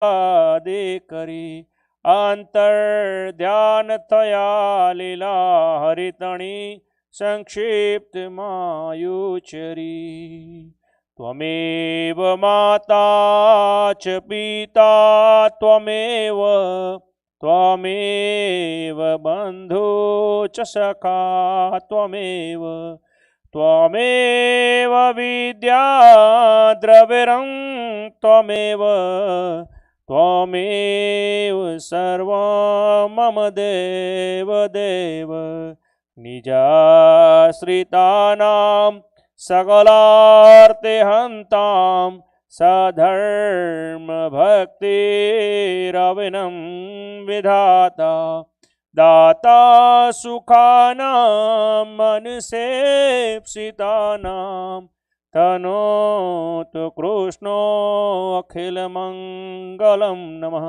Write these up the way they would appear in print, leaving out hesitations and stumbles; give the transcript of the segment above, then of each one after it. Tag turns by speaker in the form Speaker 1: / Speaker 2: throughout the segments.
Speaker 1: दे करी अंतर ध्यान थया लीला हरितणी संक्षिप्त मायुचरी त्वमेव माता च पिता त्वमेव त्वमेव बन्धु च सखा त्वमेव त्वमेव विद्या द्रविणं त्वमेव त्वमेव सर्वं मम देव देव निजाश्रितानां सकलार्तिहन्तां सधर्मभक्तिरविनं विधाता दाता सुखानां मनसेप्सितानां तनोतु कृष्णो अखिलमङ्गलं नमः।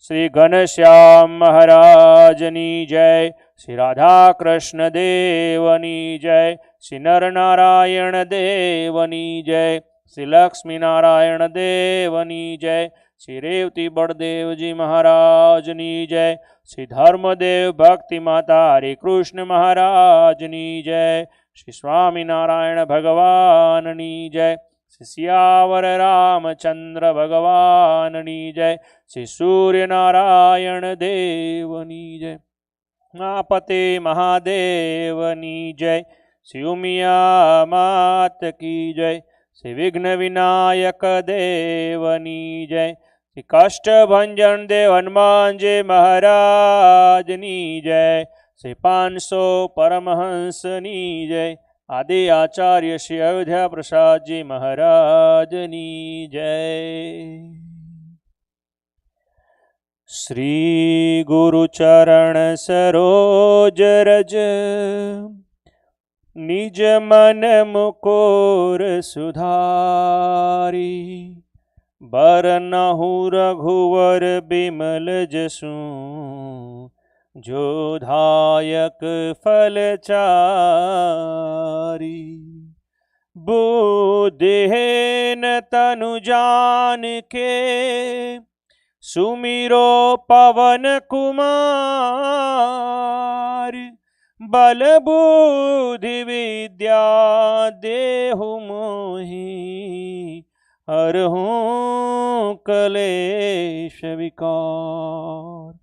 Speaker 1: श्री घनश्याम महाराजनी जय, श्री राधा कृष्ण देवनी जय, श्री नर नारायण देवनी जय, श्री लक्ष्मी नारायण देवनी जय, श्री रेवती बड़देव जी महाराजनी जय, श्री धर्मदेव भक्ति माता हरे कृष्ण महाराजनी जय, श्री स्वामी नारायण भगवाननी जय, श्री सियावर रामचंद्र भगवाननी जय, श्री सूर्य नारायण देवनी जय, मापते महादेवनी जय, श्री उमिया मात की जय, श्री विघ्न विनायक देवनी जय, श्री कष्ट भंजन देव हनुमान जी महाराजनी जय, श्री 500 परमहंसनी जय, आदि आचार्य श्री अयोध्या प्रसाद जी महाराजनी जय। श्री गुरु चरण सरोज रज निज मन मुकुर सुधारी बरनहु रघुवर बिमल जसु जो धायक फलचारी बुद्धिहीन तनु जान के सुमिरो पवन कुमार बल बुद्धि विद्या देहु मोहि हरहूं क्लेश विकार।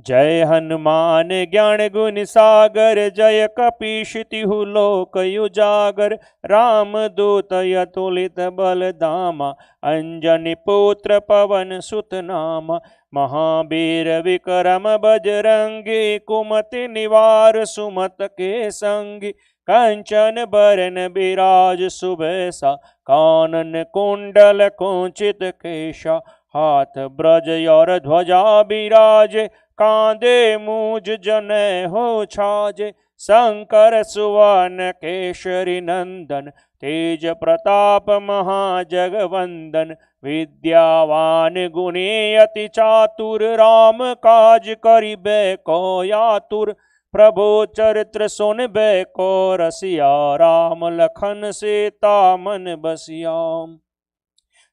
Speaker 1: जय हनुमान ज्ञान गुण सागर जय कपीश तिहु लोक उजागर राम दूत अतुलित बल धामा अंजनी पुत्र पवन सुत नामा महावीर विक्रम बजरंगी कुमति निवार सुमत के संगी कंचन बरन बिराज सुबेसा कानन कुंडल कुंचित केशा हाथ ब्रज और ध्वजा बिराजे कांदे मूज जने हो छाजे शंकर सुवन केशरी नंदन तेज प्रताप महाजगवंदन विद्यावान गुणी अति चातुर राम काज करिबे को आतुर प्रभु चरित्र सुनबे को रसिया राम लखन सीता मन बसियाम।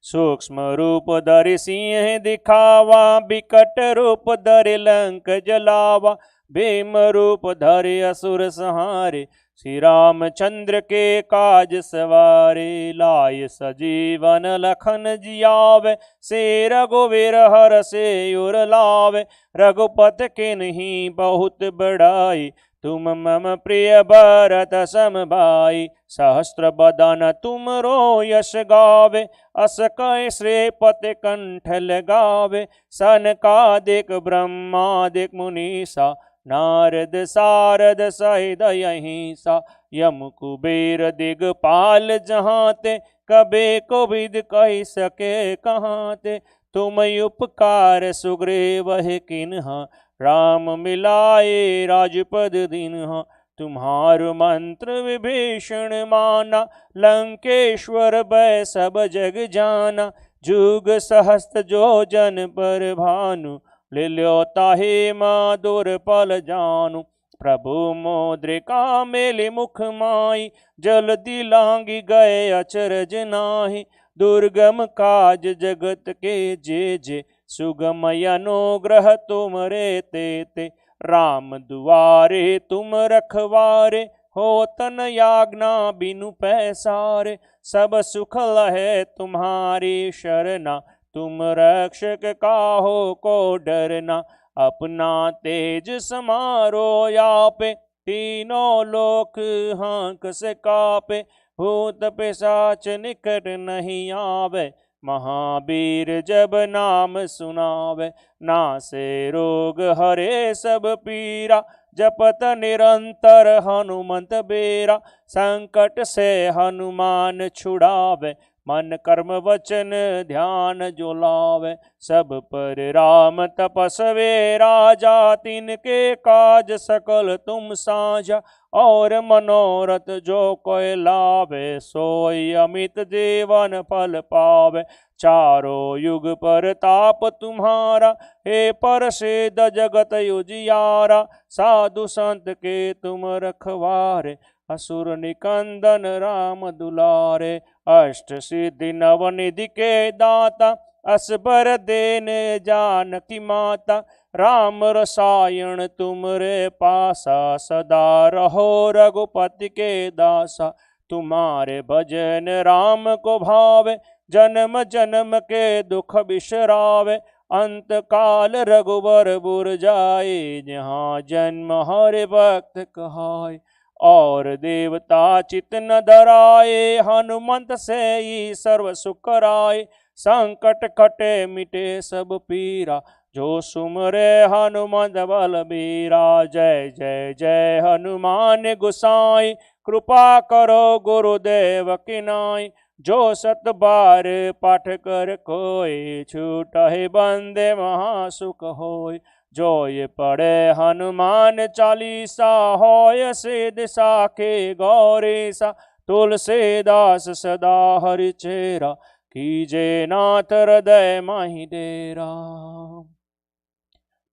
Speaker 1: सूक्ष्म रूप धरि सिंह दिखावा बिकट रूप धरि लंक जलावा भीम रूप धरि असुर संहारे श्री रामचंद्र के काज सवारे लाय सजीवन लखन जियावे से रघुवीर हर से उर लावे रघुपत किन्हीं बहुत बड़ाई तुम मम प्रिय भरत सम भाई सहस्त्र बदन तुम रो यश गावे अस कह श्रीपति कंठ लगावे सनकादिक ब्रह्मादिक मुनीसा नारद सारद सहित अहिंसा यम कुबेर दिगपाल जहाँ ते कबे को विद कह सके कहाँ ते तुम उपकार सुग्रीव है किन्हा राम मिलाए राजपद दिन्हा तुम्हार मंत्र विभीषण माना लंकेश्वर भय सब जग जाना जुग सहस्त्र जो जन पर भानु लिल्यो ताहि माधुर पल जानु प्रभु मोद्रिका मेलि मुख माई जल दिलांगी गए अचरज नाही दुर्गम काज जगत के जे सुगमय अनुग्रह तुम रे ते राम दुआरे तुम रखवारे हो तन याज्ञा बिनु पैसारे सब सुख लहे तुम्हारी शरणा तुम रक्षक काहो को डरना अपना तेज समारो यापे तीनों लोक हांक से कापे भूत पिशाच निकट नहीं आवे महावीर जब नाम सुनावे नासे रोग हरे सब पीरा जपत निरंतर हनुमंत बेरा संकट से हनुमान छुड़ावे मन कर्म वचन ध्यान जो लावे सब पर राम तपस्वे राजा तिनके काज सकल तुम साझा और मनोरथ जो कोई लावे सोई अमित जीवन फल पावे चारों युग पर ताप तुम्हारा हे प्रसिद्ध जगत उजियारा साधु संत के तुम रखवारे असुर निकंदन राम दुलारे अष्ट सिद्धि नवनिधि के दाता असबर देन जानकी माता राम रसायन तुम रे पासा सदा रहो रघुपति के दासा तुम्हारे भजन राम को भावे जन्म जन्म के दुख बिसरावे अंत काल रघुबर बुर जाए जहाँ जन्म हरे भक्त कहाय और देवता चित न डराए हनुमंत से ही सर्व सुख कराए संकट कटे मिटे सब पीरा जो सुमरे हनुमंत बलबीरा जय जय जय हनुमान गोसाई कृपा करो गुरुदेव की नाई जो सत बार पाठ कर कोई छूटहि बंदे महासुख होय जो ये पढ़े हनुमान चालीसा होय सिद्ध साखे गौरीसा तुलसीदास सदा हरि चेरा कीजे नाथ हृदय माहि डेरा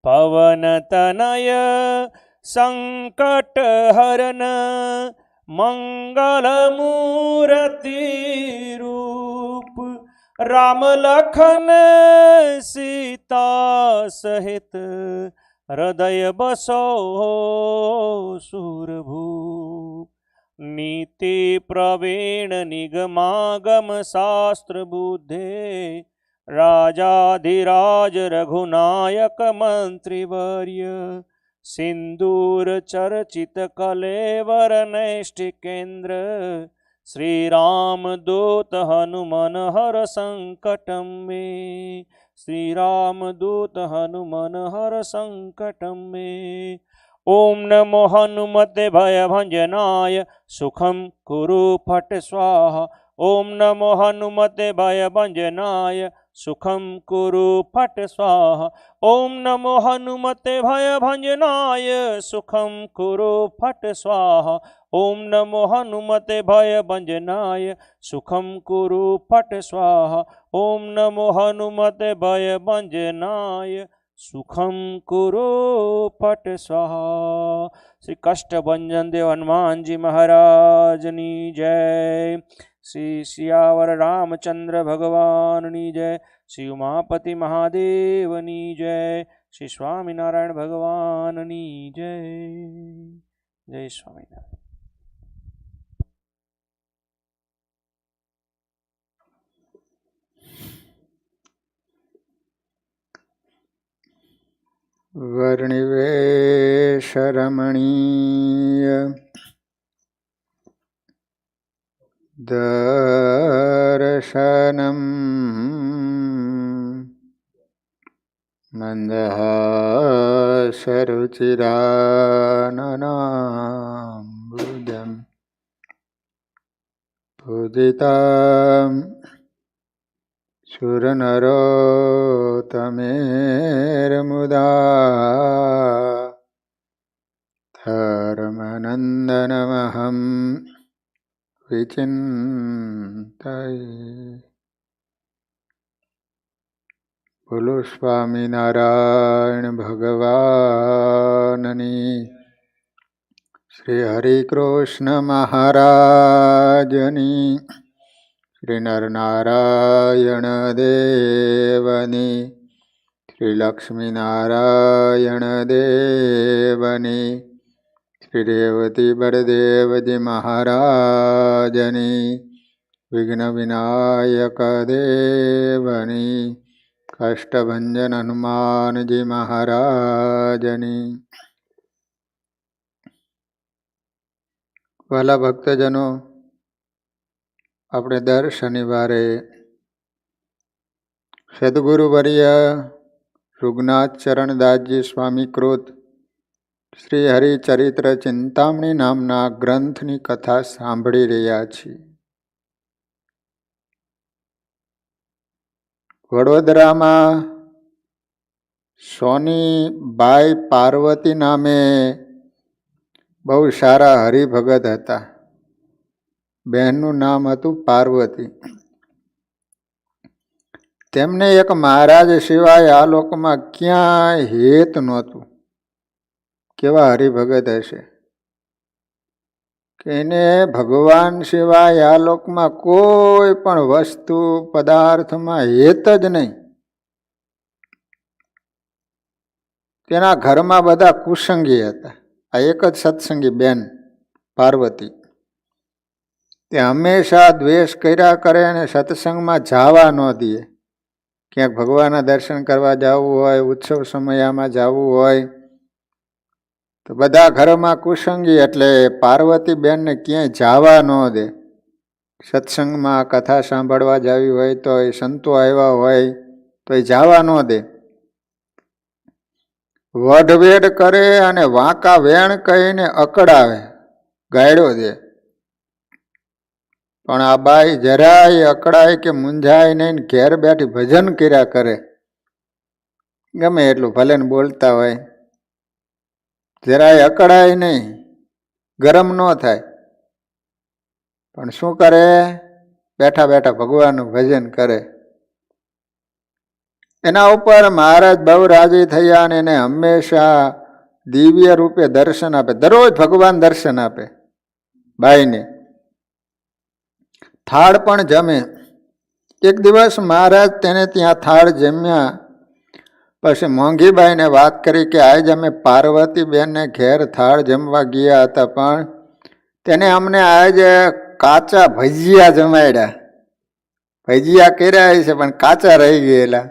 Speaker 1: पवन तनय संकट हरन मंगल मूर्ति रूप राम लखन सीता सहित हृदय बसो सूरभूप नीति प्रवीण निगमागम शास्त्र बुद्धे राजाधिराज रघुनायक मंत्रिवर्य सिंदूर चर्चित कलेवर नैष्टिकेन्द्र श्री राम दूत हनुमन हर संकटम में श्री राम दूत हनुमन हर संकटम में ओम नमो हनुमते भय भंजनाय सुखम कुरु फट स्वाहा ओम नमो हनुमते भय भंजनाय सुखम कुरु फट स्वाहा ओम नमो हनुमते भय भंजनाय सुखम कुरु फट स्वाहा ओम नमो हनुमते भय भंजनाय सुखम कुरु फट स्वाहा ओम नमो हनुमते भय भंजनाय सुखम कुरु फट स्वाहा। श्री कष्ट भंजन देव हनुमान जी महाराज नी जय। श्री सियावर रामचंद्र भगवान जय। श्री उमापति महादेव नी जय। श्री स्वामीनारायण भगवान नी जय। जय स्वामीनारायण।
Speaker 2: वर्णिवेश रमणीय दर्शनम् मन्दहासरुचिराननाम्बुजम् उदिताम् सुरनरोत्तमेर्मुदा धर्मनन्दनमहं विचिन्तये। बोलो स्वामीनारायण भगवाननी। श्री हरि कृष्ण महाराजनी। શ્રી નરનારાયણ દેવની, શ્રી લક્ષ્મીનારાયણ દેવની, શ્રી રેવતી બળદેવજી મહારાજની, વિઘ્ન વિનાયક દેવની, કષ્ટભંજન હનુમાનજી મહારાજની. વાલા ભક્તજનો, આપણે દર શનિવારે સદગુરુવર્ય રુગનાથ ચરણદાસજી સ્વામી કૃત શ્રી હરિચરિત્ર ચિંતામણી નામના ગ્રંથની કથા સાંભળી રહ્યા છીએ. વડોદરામાં સોનીબાઈ પાર્વતી નામે બહુ સારા હરિભગત હતા. બહેનનું નામ હતું પાર્વતી. તેમને એક મહારાજ સિવાય આ લોકમાં ક્યાંય હેત નહોતું. કેવા હરિભગત હશે કે એને ભગવાન સિવાય આ લોકમાં કોઈ પણ વસ્તુ પદાર્થમાં હેત જ નહીં. તેના ઘરમાં બધા કુસંગી હતા. આ એક જ સત્સંગી બેન પાર્વતી. તે હંમેશા દ્વેષ કર્યા કરે અને સત્સંગમાં જવા ન દે. ક્યાંક ભગવાનના દર્શન કરવા જવું હોય, ઉત્સવ સમયમાં જવું હોય તો બધા ઘરમાં કુસંગી, એટલે પાર્વતી બેનને ક્યાંય જવા ન દે. સત્સંગમાં કથા સાંભળવા જવી હોય તો એ સંતો આવ્યા હોય તો એ જવા ન દે. વઢવેડ કરે અને વાંકા વેણ કહીને અકળાવે, ગાયડો દે. પણ આ બાઈ જરાય અકળાય કે મૂંઝાય નહીં, ઘેર બેઠી ભજન કર્યા કરે. ગમે એટલું ભલે ને બોલતા હોય, જરાય અકળાય નહીં, ગરમ ન થાય. પણ શું કરે? બેઠા બેઠા ભગવાનનું ભજન કરે. એના ઉપર મહારાજ બહુ રાજી થયા અને એને હંમેશા દિવ્ય રૂપે દર્શન આપે. દરરોજ ભગવાન દર્શન આપે બાઈને. થાળ પણ જમે. એક દિવસ મહારાજ તેને ત્યાં થાળ જમ્યા. પછી મોંઘીબાઈને વાત કરી કે આજ અમે પાર્વતીબેનને ઘેર થાળ જમવા ગયા હતા, પણ તેને અમને આજે કાચા ભજીયા જમાડ્યા. ભજીયા કર્યા છે પણ કાચા રહી ગયેલા.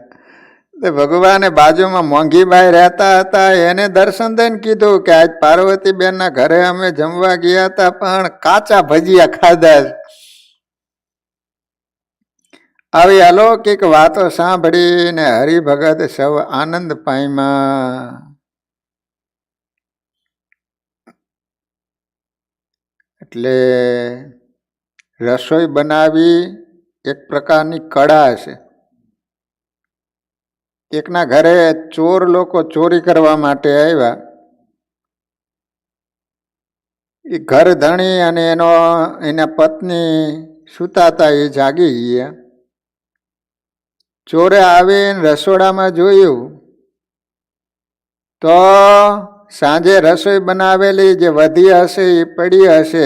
Speaker 2: ભગવાને બાજુમાં મોંઘીબાઈ રહેતા હતા, એને દર્શન દઈને કીધું કે આજ પાર્વતીબેનના ઘરે અમે જમવા ગયા હતા પણ કાચા ભજીયા ખાધા. આવી અલૌકિક વાતો સાંભળીને હરિભગત સૌ આનંદ પામ્યા. એટલે રસોઈ બનાવી એક પ્રકારની કળા છે. એકના ઘરે ચોર લોકો ચોરી કરવા માટે આવ્યા. એ ઘર ધણી અને એના પત્ની સૂતા હતા, એ જાગી ગયા. ચોરે આવીને રસોડામાં જોયું તો સાંજે રસોઈ બનાવેલી જે વધી હશે એ પડી હશે,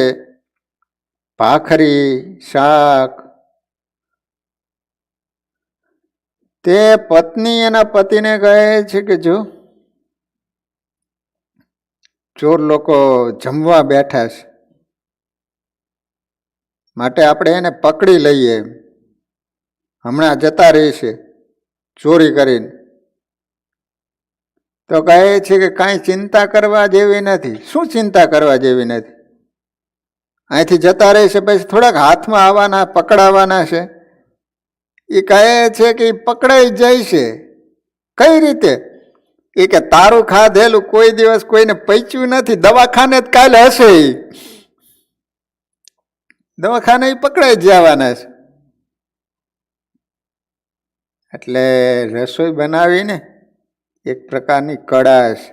Speaker 2: ભાખરી, શાક. તે પત્ની એના પતિને કહે છે કે જો ચોર લોકો જમવા બેઠા છે, માટે આપણે એને પકડી લઈએ, હમણાં જતા રહેશે ચોરી કરીને. તો કહે છે કે કાંઈ ચિંતા કરવા જેવી નથી. શું ચિંતા કરવા જેવી નથી? અહીંથી જતા રહેશે પછી થોડાક હાથમાં આવવાના, પકડાવાના છે. એ કહે છે કે એ પકડાઈ જાય છે. કઈ રીતે? એ કે તારું ખાધેલું કોઈ દિવસ કોઈને પચ્યું નથી, દવાખાને જ કાલે હશે. દવાખાને પકડાઈ જવાના છે. એટલે રસોઈ બનાવીને એક પ્રકારની કળા છે.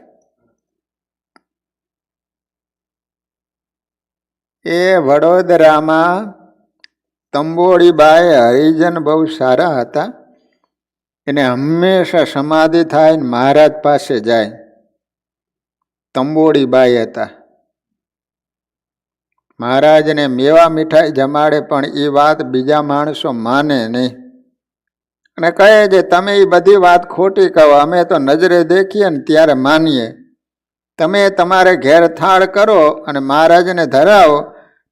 Speaker 2: એ વડોદરામાં તંબોળીબાઈ હરિજન બહુ સારા હતા. એને હંમેશા સમાધિ થાય ને મહારાજ પાસે જાય. તંબોળીબાઈ હતા. મહારાજને મેવા મીઠાઈ જમાડે પણ એ વાત બીજા માણસો માને નહીં અને કહે છે તમે એ બધી વાત ખોટી કહો, અમે તો નજરે દેખીએ ને ત્યારે માનીએ. તમે તમારે ઘેર થાળ કરો અને મહારાજને ધરાવો,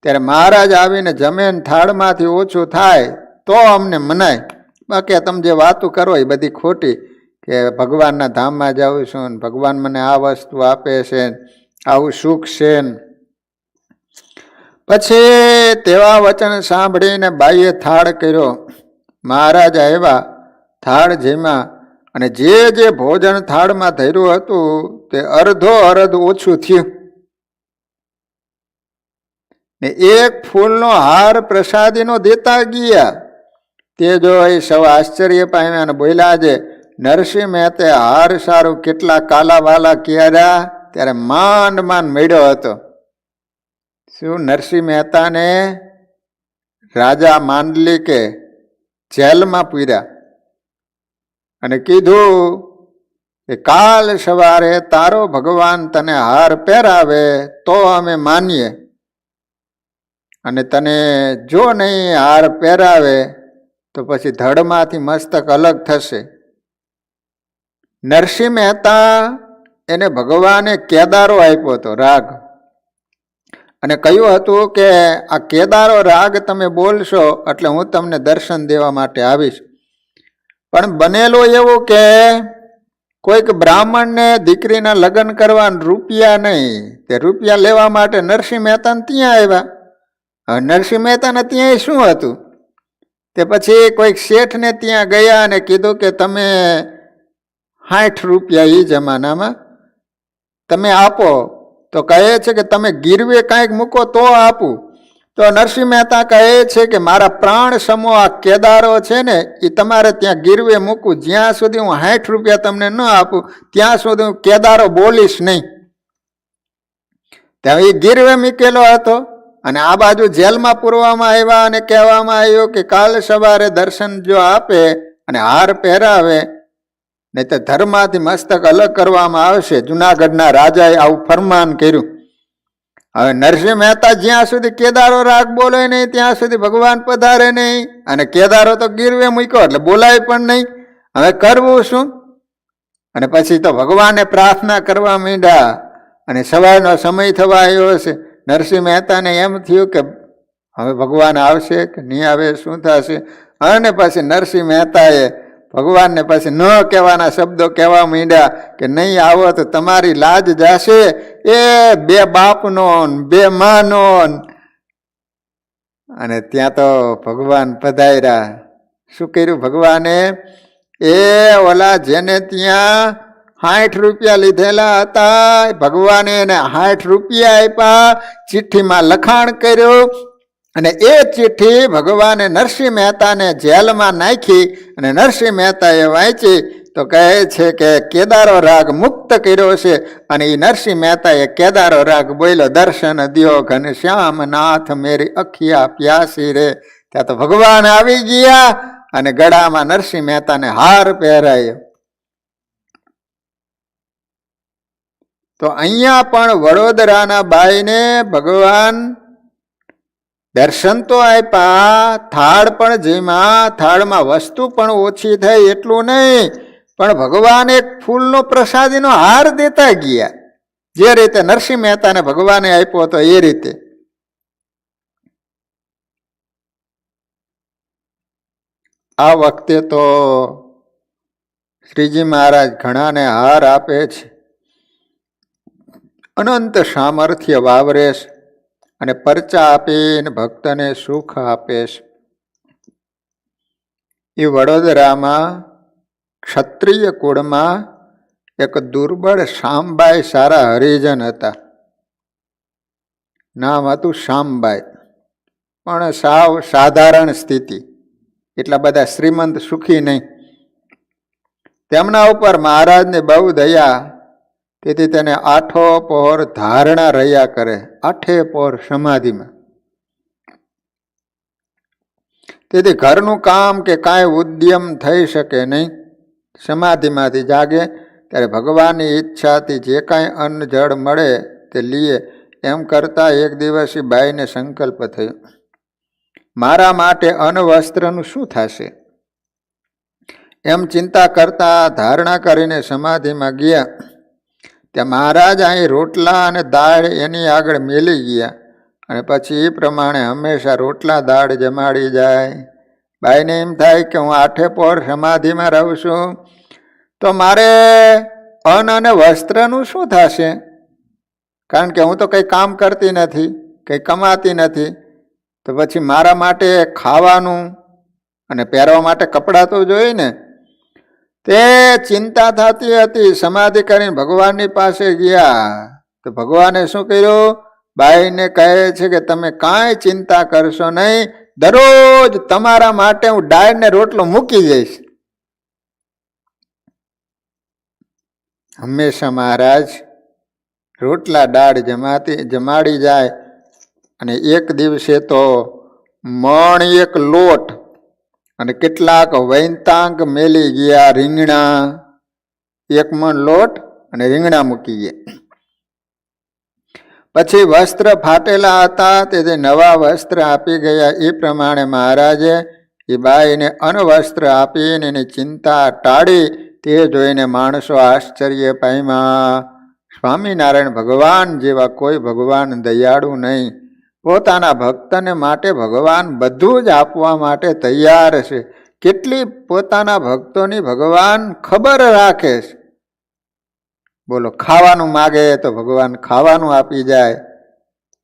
Speaker 2: ત્યારે મહારાજ આવીને જમે ને થાળમાંથી ઓછું થાય તો અમને મનાય. બાકી તમે જે વાતો કરો એ બધી ખોટી, કે ભગવાનના ધામમાં જાઉં છું ને ભગવાન મને આ વસ્તુ આપે છે, આવું સુખ છે. પછી તેવા વચન સાંભળીને બાઈએ થાળ કર્યો. મહારાજ આવ્યા, થાળ જેમાં અને જે ભોજન થાળમાં ધર્યું હતું તે અડધો ઓછું થયું ને એક ફૂલનો હાર પ્રસાદીનો દેતા ગયા. તે જોઈ સૌ આશ્ચર્ય પામ્યા અને બોલ્યા છે નરસિંહ મહેતે હાર સારું કેટલા કાલાવાલા કર્યા, ત્યારે માંડ મળ્યો હતો. શું નરસિંહ મહેતાને રાજા માંડલિકે જેલમાં પૂર્યા અને કીધું કે કાલ સવારે તારો ભગવાન તને હાર પહેરાવે તો અમે માનીએ, અને તને જો નહીં હાર પહેરાવે તો પછી ધડમાંથી મસ્તક અલગ થશે. નરસિંહ મહેતા એને ભગવાને કેદારો આપ્યો હતો રાગ, અને કહ્યું હતું કે આ કેદારો રાગ તમે બોલશો એટલે હું તમને દર્શન દેવા માટે આવીશ. પણ બનેલું એવું કે કોઈક બ્રાહ્મણને દીકરીના લગ્ન કરવા રૂપિયા નહીં, તે રૂપિયા લેવા માટે નરસિંહ મહેતાને ત્યાં આવ્યા. હવે નરસિંહ મહેતાને ત્યાં શું હતું, તે પછી કોઈક શેઠને ત્યાં ગયા અને કીધું કે તમે 60 રૂપિયા એ જમાનામાં તમે આપો, તો કહે છે કે તમે ગીરવે કાંઈક મૂકો તો આપું. તો નરસિંહ મહેતા કહે છે કે મારા પ્રાણ સમો આ કેદારો છે ને એ તમારે ત્યાં ગીરવે મૂકું, જ્યાં સુધી હું 60 રૂપિયા તમને ન આપું ત્યાં સુધી હું કેદારો બોલીશ નહીં. ત્યાં એ ગીરવે મૂકેલો હતો અને આ બાજુ જેલમાં પૂરવામાં આવ્યા અને કહેવામાં આવ્યું કે કાલ સવારે દર્શન જો આપે અને હાર પહેરાવે નહીં તો ધર્મમાંથી મસ્તક અલગ કરવામાં આવશે. જુનાગઢના રાજાએ આવું ફરમાન કર્યું. હવે નરસિંહ મહેતા જ્યાં સુધી કેદારો રાગ બોલે નહીં ત્યાં સુધી ભગવાન પધારે નહીં, અને કેદારો તો ગીરવે મૂક્યો એટલે બોલાય પણ નહીં. હવે કરવું શું? અને પછી તો ભગવાને પ્રાર્થના કરવા માંડ્યા અને સવારનો સમય થવા આવ્યો છે. નરસિંહ મહેતાને એમ થયું કે હવે ભગવાન આવશે કે નહીં આવે, શું થશે? અને પછી નરસિંહ મહેતાએ ભગવાનને પછી ન કહેવાના શબ્દો કહેવા માંડ્યા કે નહીં આવો તો તમારી લાજ જશે, એ 2 બાપનો 2 માનો. અને ત્યાં તો ભગવાન પધાર્યા. શું કર્યું ભગવાને? એ ઓલા જેને ત્યાં 60 રૂપિયા લીધેલા હતા ભગવાને એને 60 રૂપિયા આપ્યા, ચિઠ્ઠીમાં લખાણ કર્યું અને એ ચિઠ્ઠી ભગવાને નરસિંહ મહેતાને જેલમાં નાખી અને નરસિંહ મહેતાએ વાંચી તો કહે છે કે કેદારો રાગ મુક્ત કર્યો છે. અને એ નરસિંહ મહેતાએ કેદારો રાગ બોલ્યો દર્શન દ્યો ઘનશ્યામ નાથ મેરી અખિયા પ્યાસી રે. ત્યાં તો ભગવાન આવી ગયા અને ગળામાં નરસિંહ મહેતાને હાર પહેરાયો. તો અહીંયા પણ વડોદરાના બાઈને ભગવાન દર્શન તો આપ્યા, થાળ પણ જેમાં થાળમાં વસ્તુ પણ ઓછી થઈ એટલું નહીં, પણ ભગવાન એક ફૂલનો પ્રસાદીનો હાર દેતા ગયા. જે રીતે નરસિંહ મહેતાને ભગવાને આપ્યો હતો એ રીતે. આ વખતે તો શ્રીજી મહારાજ ઘણાને હાર આપે છે, અનંત સામર્થ્ય વાવરે છે અને પરચા આપીને ભક્તને સુખ આપે છે. એ વડોદરામાં ક્ષત્રિય કુળમાં એક દુર્બળ શામબાઈ સારા હરિજન હતા. નામ હતું શામબાઈ, પણ સાવ સાધારણ સ્થિતિ, એટલા બધા શ્રીમંત સુખી નહીં. તેમના ઉપર મહારાજને બહુ દયા, તેથી તેને 8 પહોર ધારણા રહ્યા કરે, 8 પહોર સમાધિમાં. તેથી ઘરનું કામ કે કાંઈ ઉદ્યમ થઈ શકે નહીં. સમાધિમાંથી જાગે ત્યારે ભગવાનની ઈચ્છાથી જે કાંઈ અન્ન જળ મળે તે લીએ, એમ કરતા એક દિવસ એ બાઈને સંકલ્પ થયો, મારા માટે અન્ન વસ્ત્રનું શું થશે? એમ ચિંતા કરતા ધારણા કરીને સમાધિમાં ગયા. ત્યાં મહારાજ અહીં રોટલા અને દાળ એની આગળ મેલી ગયા અને પછી એ પ્રમાણે હંમેશા રોટલા દાળ જમાડી જાય. બાઈને એમ થાય કે હું આઠે પોર સમાધિમાં રહું છું તો મારે અન્ન અને વસ્ત્રનું શું થશે? કારણ કે હું તો કંઈ કામ કરતી નથી, કંઈ કમાતી નથી, તો પછી મારા માટે ખાવાનું અને પહેરવા માટે કપડાં તો જોઈએ ને. તે ચિંતા થતી હતી. સમાધિ કરીને ભગવાનની પાસે ગયા તો ભગવાને શું કર્યું? બાઈને કહે છે કે તમે કાંઈ ચિંતા કરશો નહીં, દરરોજ તમારા માટે હું દાળ ને રોટલો મૂકી દઈશ. હંમેશા મહારાજ રોટલા દાળ જમાડી જાય. અને એક દિવસે તો મણ એક લોટ અને કેટલાક વૈંતાંગ મેલી ગયા રીંગણા. એક મણ લોટ અને રીંગણા મૂકી ગયા. પછી વસ્ત્ર ફાટેલા હતા તે નવા વસ્ત્ર આપી ગયા. એ પ્રમાણે મહારાજે એ બાઈને અનવસ્ત્ર આપીને એની ચિંતા ટાળી. તે જોઈને માણસો આશ્ચર્ય પામ્યા. સ્વામિનારાયણ ભગવાન જેવા કોઈ ભગવાન દયાળુ નહીં. પોતાના ભક્તને માટે ભગવાન બધું જ આપવા માટે તૈયાર છે. કેટલી પોતાના ભક્તોની ભગવાન ખબર રાખે છે. બોલો, ખાવાનું માગે તો ભગવાન ખાવાનું આપી જાય.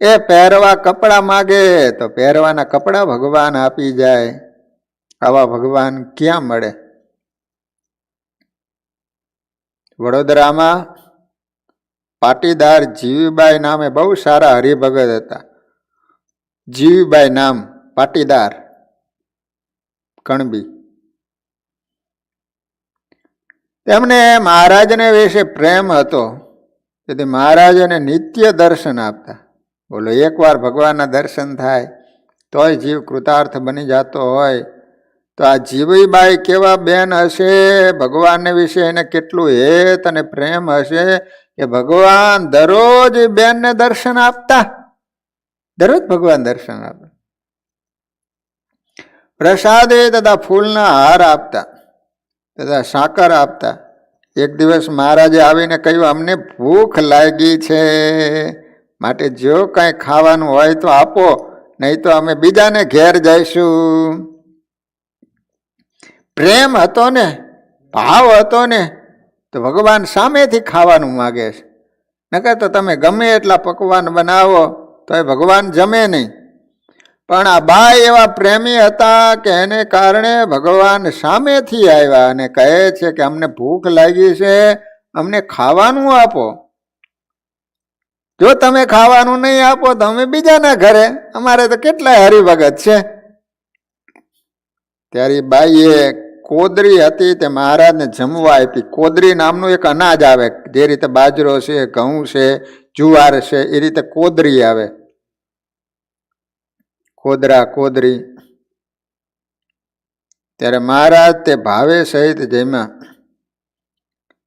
Speaker 2: એ પહેરવા કપડાં માગે તો પહેરવાના કપડાં ભગવાન આપી જાય. આવા ભગવાન ક્યાં મળે? વડોદરામાં પાટીદાર જીવીબાઈ નામે બહુ સારા હરિભગત હતા. જીવીબાઈ નામ, પાટીદાર, કણબી. તેમને મહારાજને વિશે પ્રેમ હતો તેથી મહારાજને નિત્ય દર્શન આપતા. બોલો, એકવાર ભગવાનના દર્શન થાય તોય જીવ કૃતાર્થ બની જતો હોય તો આ જીવીબાઈ કેવા બેન હશે? ભગવાનને વિશે એને કેટલું હેત અને પ્રેમ હશે કે ભગવાન દરરોજ બેનને દર્શન આપતા. દરરોજ ભગવાન દર્શન આપે. પ્રસાદે તથા ફૂલના હાર આપતા તથા સાકર આપતા. એક દિવસ મહારાજે આવીને કહ્યું, અમને ભૂખ લાગી છે, માટે જો કંઈ ખાવાનું હોય તો આપો, નહીં તો અમે બીજાને ઘેર જઈશું. પ્રેમ હતો ને, ભાવ હતો ને, તો ભગવાન સામેથી ખાવાનું માગે છે. નકર તો તમે ગમે એટલા પકવાન બનાવો તો એ ભગવાન જમે નહીં. પણ આ બાઈ એવા પ્રેમી હતા કે એને કારણે ભગવાન સામેથી આવ્યા અને કહે છે કે અમને ભૂખ લાગી છે, અમને ખાવાનું આપો. જો તમે ખાવાનું નહીં આપો તો અમે બીજાના ઘરે, અમારે તો કેટલાય હરિભગત છે. ત્યારે બાઈએ કોદરી હતી તે મહારાજને જમવા આપી. કોદરી નામનું એક અનાજ આવે, જે રીતે બાજરો છે, ઘઉં છે, જુવાર છે, એ રીતે કોદરી આવે. કોદરા, કોદરી. ત્યારે મહારાજ તે ભાવે સહિત જમ્યા.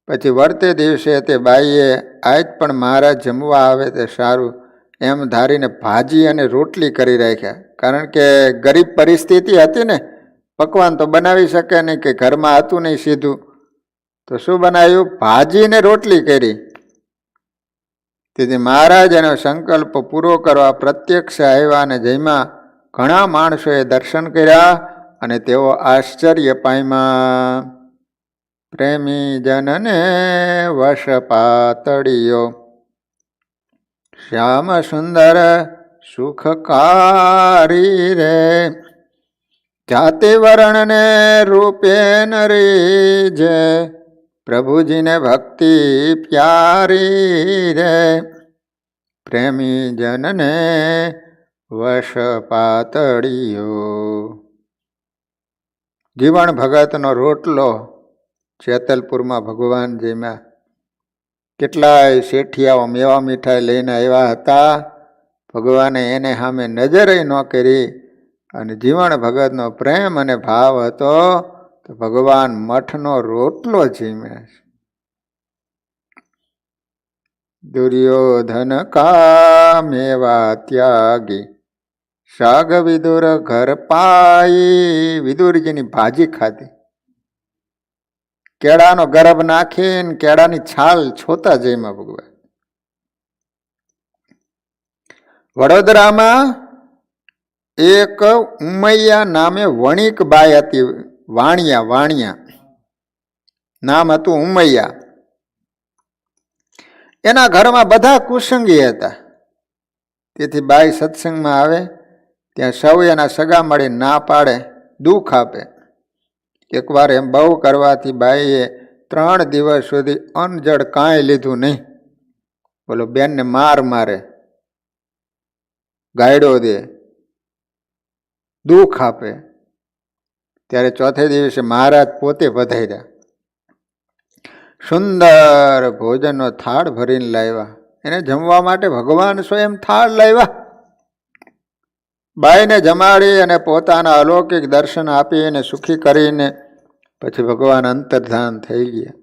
Speaker 2: પછી વર્તે દિવસે તે બાઈએ આજ પણ મહારાજ જમવા આવે તે સારું એમ ધારીને ભાજી અને રોટલી કરી રાખ્યા. કારણ કે ગરીબ પરિસ્થિતિ હતી ને, પકવાન તો બનાવી શકે નહીં, કે ઘરમાં હતું નહીં સીધું, તો શું બનાવ્યું? ભાજી ને રોટલી કરી. તેથી મહારાજ એનો સંકલ્પ પૂરો કરવા પ્રત્યક્ષ આવ્યા અને જમ્યા. ઘણા માણસોએ દર્શન કર્યા અને તેઓ આશ્ચર્ય પામ્યા. પ્રેમી જનને વશ પાતળિયો, શ્યામ સુંદર સુખકારી રે, જાતિ વર્ણ ને રૂપે નરી જે, પ્રભુજીને ભક્તિ પ્યારી રે. પ્રેમી જનને વશ પાતળિયો. જીવણ ભગતનો રોટલો જેતલપુરમાં ભગવાન જેમાં કેટલાય શેઠિયાઓ મેવા મીઠાઈ લઈને આવ્યા હતા. ભગવાને એને સામે નજરે ન કરી અને જીવણ ભગતનો પ્રેમ અને ભાવ હતો તો ભગવાન મઠનો રોટલો જીમ્યા છે. દુર્યોધન કામેવા ત્યાગી શાગ વિદુર ઘર પાઈ. વિદુરજીની ભાજી ખાધી, કેળાનો ગરબ નાખીને કેળાની છાલ છોતા જયમાં ભગવાન. વડોદરામાં એક ઉમૈયા નામે વણિક બાઈ હતી. વાણિયા નામ હતું ઉમૈયા. એના ઘરમાં બધા કુસંગી હતા. તેથી બાઈ સત્સંગમાં આવે ત્યાં સૌ એના સગા મળી ના પાડે, દુઃખ આપે. એકવાર એમ બહુ કરવાથી બાઈએ 3 દિવસ સુધી અન્ન જળ કાંઈ લીધું નહીં. બોલો બેનને મારે, ગાયડો દે, દુઃખ આપે. ત્યારે ચોથે દિવસે મહારાજ પોતે પધાર્યા. સુંદર ભોજનનો થાળ ભરીને લાવ્યા. એને જમવા માટે ભગવાન સ્વયં થાળ લાવ્યા. બાઈને જમાડી અને પોતાના અલૌકિક દર્શન આપીને સુખી કરીને પછી ભગવાન અંતર્ધાન થઈ ગયા.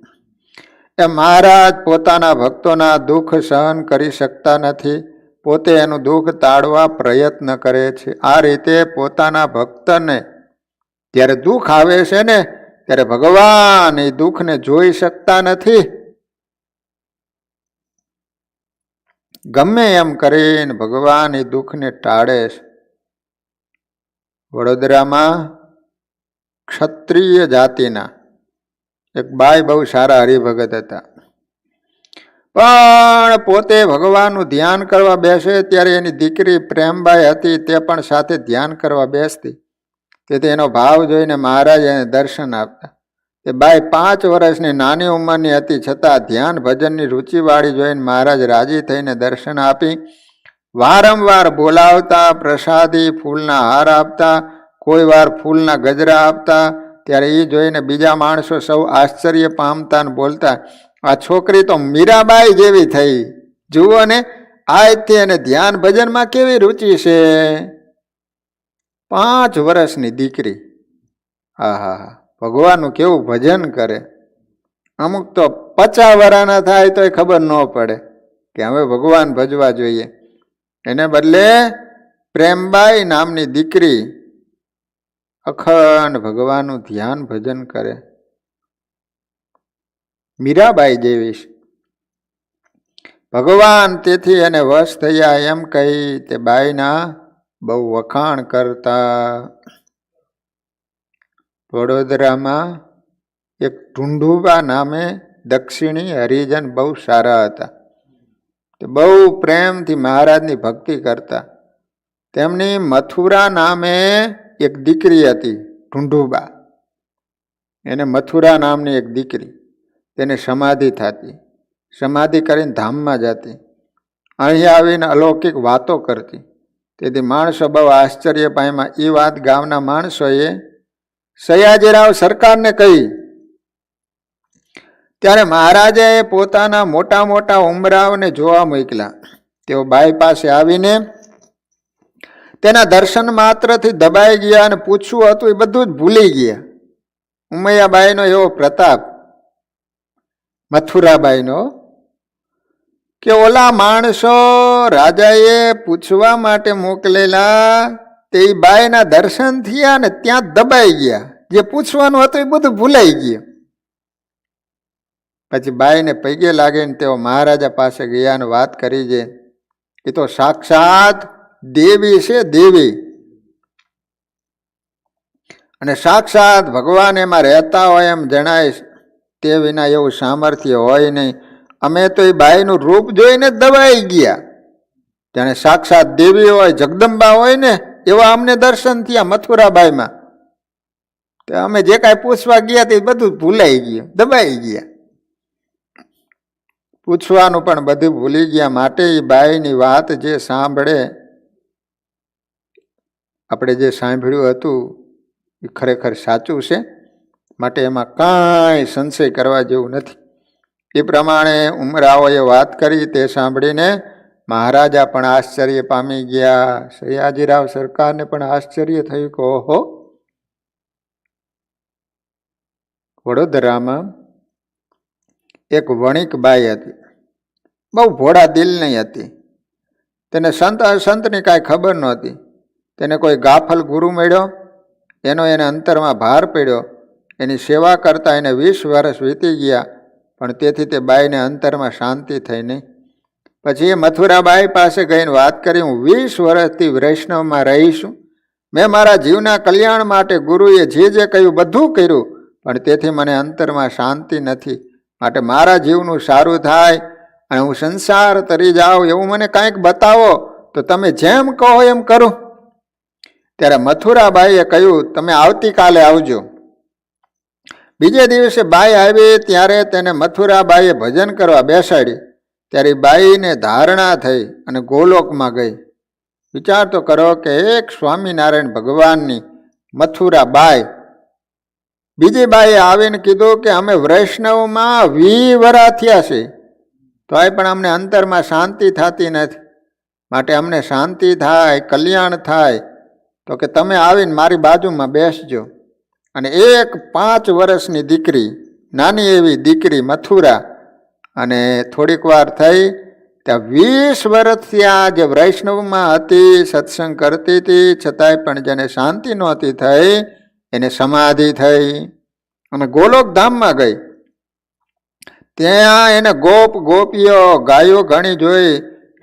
Speaker 2: એ મહારાજ પોતાના ભક્તોના દુઃખ સહન કરી શકતા નથી, પોતે એનું દુઃખ ટાળવા પ્રયત્ન કરે છે. આ રીતે પોતાના ભક્તને જ્યારે દુઃખ આવે છે ને ત્યારે ભગવાન એ દુઃખને જોઈ શકતા નથી. ગમે એમ કરીને ભગવાન એ દુઃખને ટાળે છે. વડોદરામાં ક્ષત્રિય જાતિના એક બાઈ બહુ સારા હરિભગત હતા. પણ પોતે ભગવાનનું ધ્યાન કરવા બેસે ત્યારે એની દીકરી પ્રેમબાઈ હતી, તે પણ સાથે ધ્યાન કરવા બેસતી. તેથી એનો ભાવ જોઈને મહારાજ એને દર્શન આપતા. એ બાઈ 5 વર્ષની નાની ઉંમરની હતી, છતાં ધ્યાન ભજનની રુચિવાળી જોઈને મહારાજ રાજી થઈને દર્શન આપી. વારંવાર બોલાવતા, પ્રસાદી ફૂલના હાર આપતા, કોઈ વાર ફૂલના ગજરા આપતા. ત્યારે એ જોઈને બીજા માણસો સૌ આશ્ચર્ય પામતા ને બોલતા, આ છોકરી તો મીરાબાઈ જેવી થઈ, જુઓ ને આજથી એને ધ્યાન ભજનમાં કેવી રુચિ છે. 5 વર્ષની દીકરી, હા, ભગવાનનું કેવું ભજન કરે. અમુક તો 50 વર્ષના થાય તો ખબર ન પડે કે હવે ભગવાન ભજવા જોઈએ. એને બદલે પ્રેમબાઈ નામની દીકરી અખંડ ભગવાનનું ધ્યાન ભજન કરે. મીરાબાઈ જેવી ભગવાન તેથી એને વશ થયા એમ કહી તે બાઈના બહુ વખાણ કરતા. વડોદરામાં એક ઢુંઢુબા નામે દક્ષિણી હરિજન બહુ સારા હતા. તે બહુ પ્રેમથી મહારાજની ભક્તિ કરતા. તેમની મથુરા નામે એક દીકરી હતી, ઢુંઢુબા. એને મથુરા નામની એક દીકરી, તેને સમાધિ થતી. સમાધિ કરીને ધામમાં જતી, અહીં આવીને અલૌકિક વાતો કરતી. તેથી માણસો બહુ આશ્ચર્ય પામ્યા. એ વાત ગામના માણસોએ સયાજીરાવ સરકારને કહી. ત્યારે મહારાજે પોતાના મોટા મોટા ઉમરાવને જોવા મોકલ્યા. તેઓ બાઈ પાસે આવીને તેના દર્શન માત્રથી દબાઈ ગયા અને પૂછવું હતું એ બધું જ ભૂલી ગયા. ઉમૈયાબાઈનો એવો પ્રતાપ, મથુરાબાઈનો, કે ઓલા માણસો રાજાએ પૂછવા માટે મોકલેલા તે બાઈના દર્શન થયા ને ત્યાં દબાઈ ગયા. જે પૂછવાનું હતું એ બધું ભૂલાઈ ગયું. પછી બાઈને પૈગે લાગીને તેઓ મહારાજા પાસે ગયા અને વાત કરી છે. એ તો સાક્ષાત દેવી છે, દેવી, અને સાક્ષાત ભગવાન એમાં રહેતા હોય એમ જણાય. તે વિના એવું સામર્થ્ય હોય નહીં. અમે તો એ બાઈનું રૂપ જોઈને જ દબાઈ ગયા. જાણે સાક્ષાત દેવી હોય, જગદંબા હોય ને એવા અમને દર્શન થયા મથુરાબાઈમાં. તો અમે જે કાંઈ પૂછવા ગયા તે બધું ભૂલાઈ ગયું, દબાઈ ગયા. પૂછવાનું પણ બધું ભૂલી ગયા. માટે એ બાઈની વાત જે સાંભળે, આપણે જે સાંભળ્યું હતું એ ખરેખર સાચું છે. માટે એમાં કાંઈ સંશય કરવા જેવું નથી. એ પ્રમાણે ઉમરાઓએ વાત કરી. તે સાંભળીને મહારાજા પણ આશ્ચર્ય પામી ગયા. સયાજીરાવ સરકારને પણ આશ્ચર્ય થયું કે ઓહો, વડોદરામાં એક વણિક બાઈ હતી. બહુ ભોળા દિલની હતી. તેને સંત અસંતની કાંઈ ખબર નહોતી. તેને કોઈ ગાફલ ગુરુ મળ્યો, એનો એને અંતરમાં ભાર પડ્યો. એની સેવા કરતાં એને 20 વર્ષ વીતી ગયા, પણ તેથી તે બાઈને અંતરમાં શાંતિ થઈ નહીં. પછી એ મથુરાબાઈ પાસે ગઈને વાત કરી, હું 20 વર્ષથી વૈષ્ણવમાં રહીશું. મેં મારા જીવના કલ્યાણ માટે ગુરુએ જે કહ્યું બધું કર્યું, પણ તેથી મને અંતરમાં શાંતિ નથી. માટે મારા જીવનું સારું થાય અને હું સંસાર તરી જાઉં એવું મને કાંઈક બતાવો, તો તમે જેમ કહો એમ કરું. ત્યારે મથુરાબાઈએ કહ્યું, તમે આવતીકાલે આવજો. બીજે દિવસે બાઈ આવી ત્યારે તેને મથુરાબાઈએ ભજન કરવા બેસાડી. ત્યારે બાઈને ધારણા થઈ અને ગોલોકમાં ગઈ. વિચાર તો કરો કે એક સ્વામિનારાયણ ભગવાનની મથુરાબાઈ બીજી બાઈએ આવીને કીધું કે અમે વૈષ્ણવમાં 20 વર્ષ થયા છે, તોય પણ અમને અંતરમાં શાંતિ થતી નથી. માટે અમને શાંતિ થાય, કલ્યાણ થાય, તો કે તમે આવીને મારી બાજુમાં બેસજો. અને એક 5 વર્ષની દીકરી, નાની એવી દીકરી મથુરા, અને થોડીક વાર થઈ ત્યાં 20 વર્ષથી આ જે વૈષ્ણવમાં હતી, સત્સંગ કરતી હતી, છતાંય પણ જેને શાંતિ નહોતી થઈ એને સમાધિ થઈ અને ગોલોક ધામમાં ગઈ. ત્યાં એને ગોપીઓ ગાયો ઘણી જોઈ,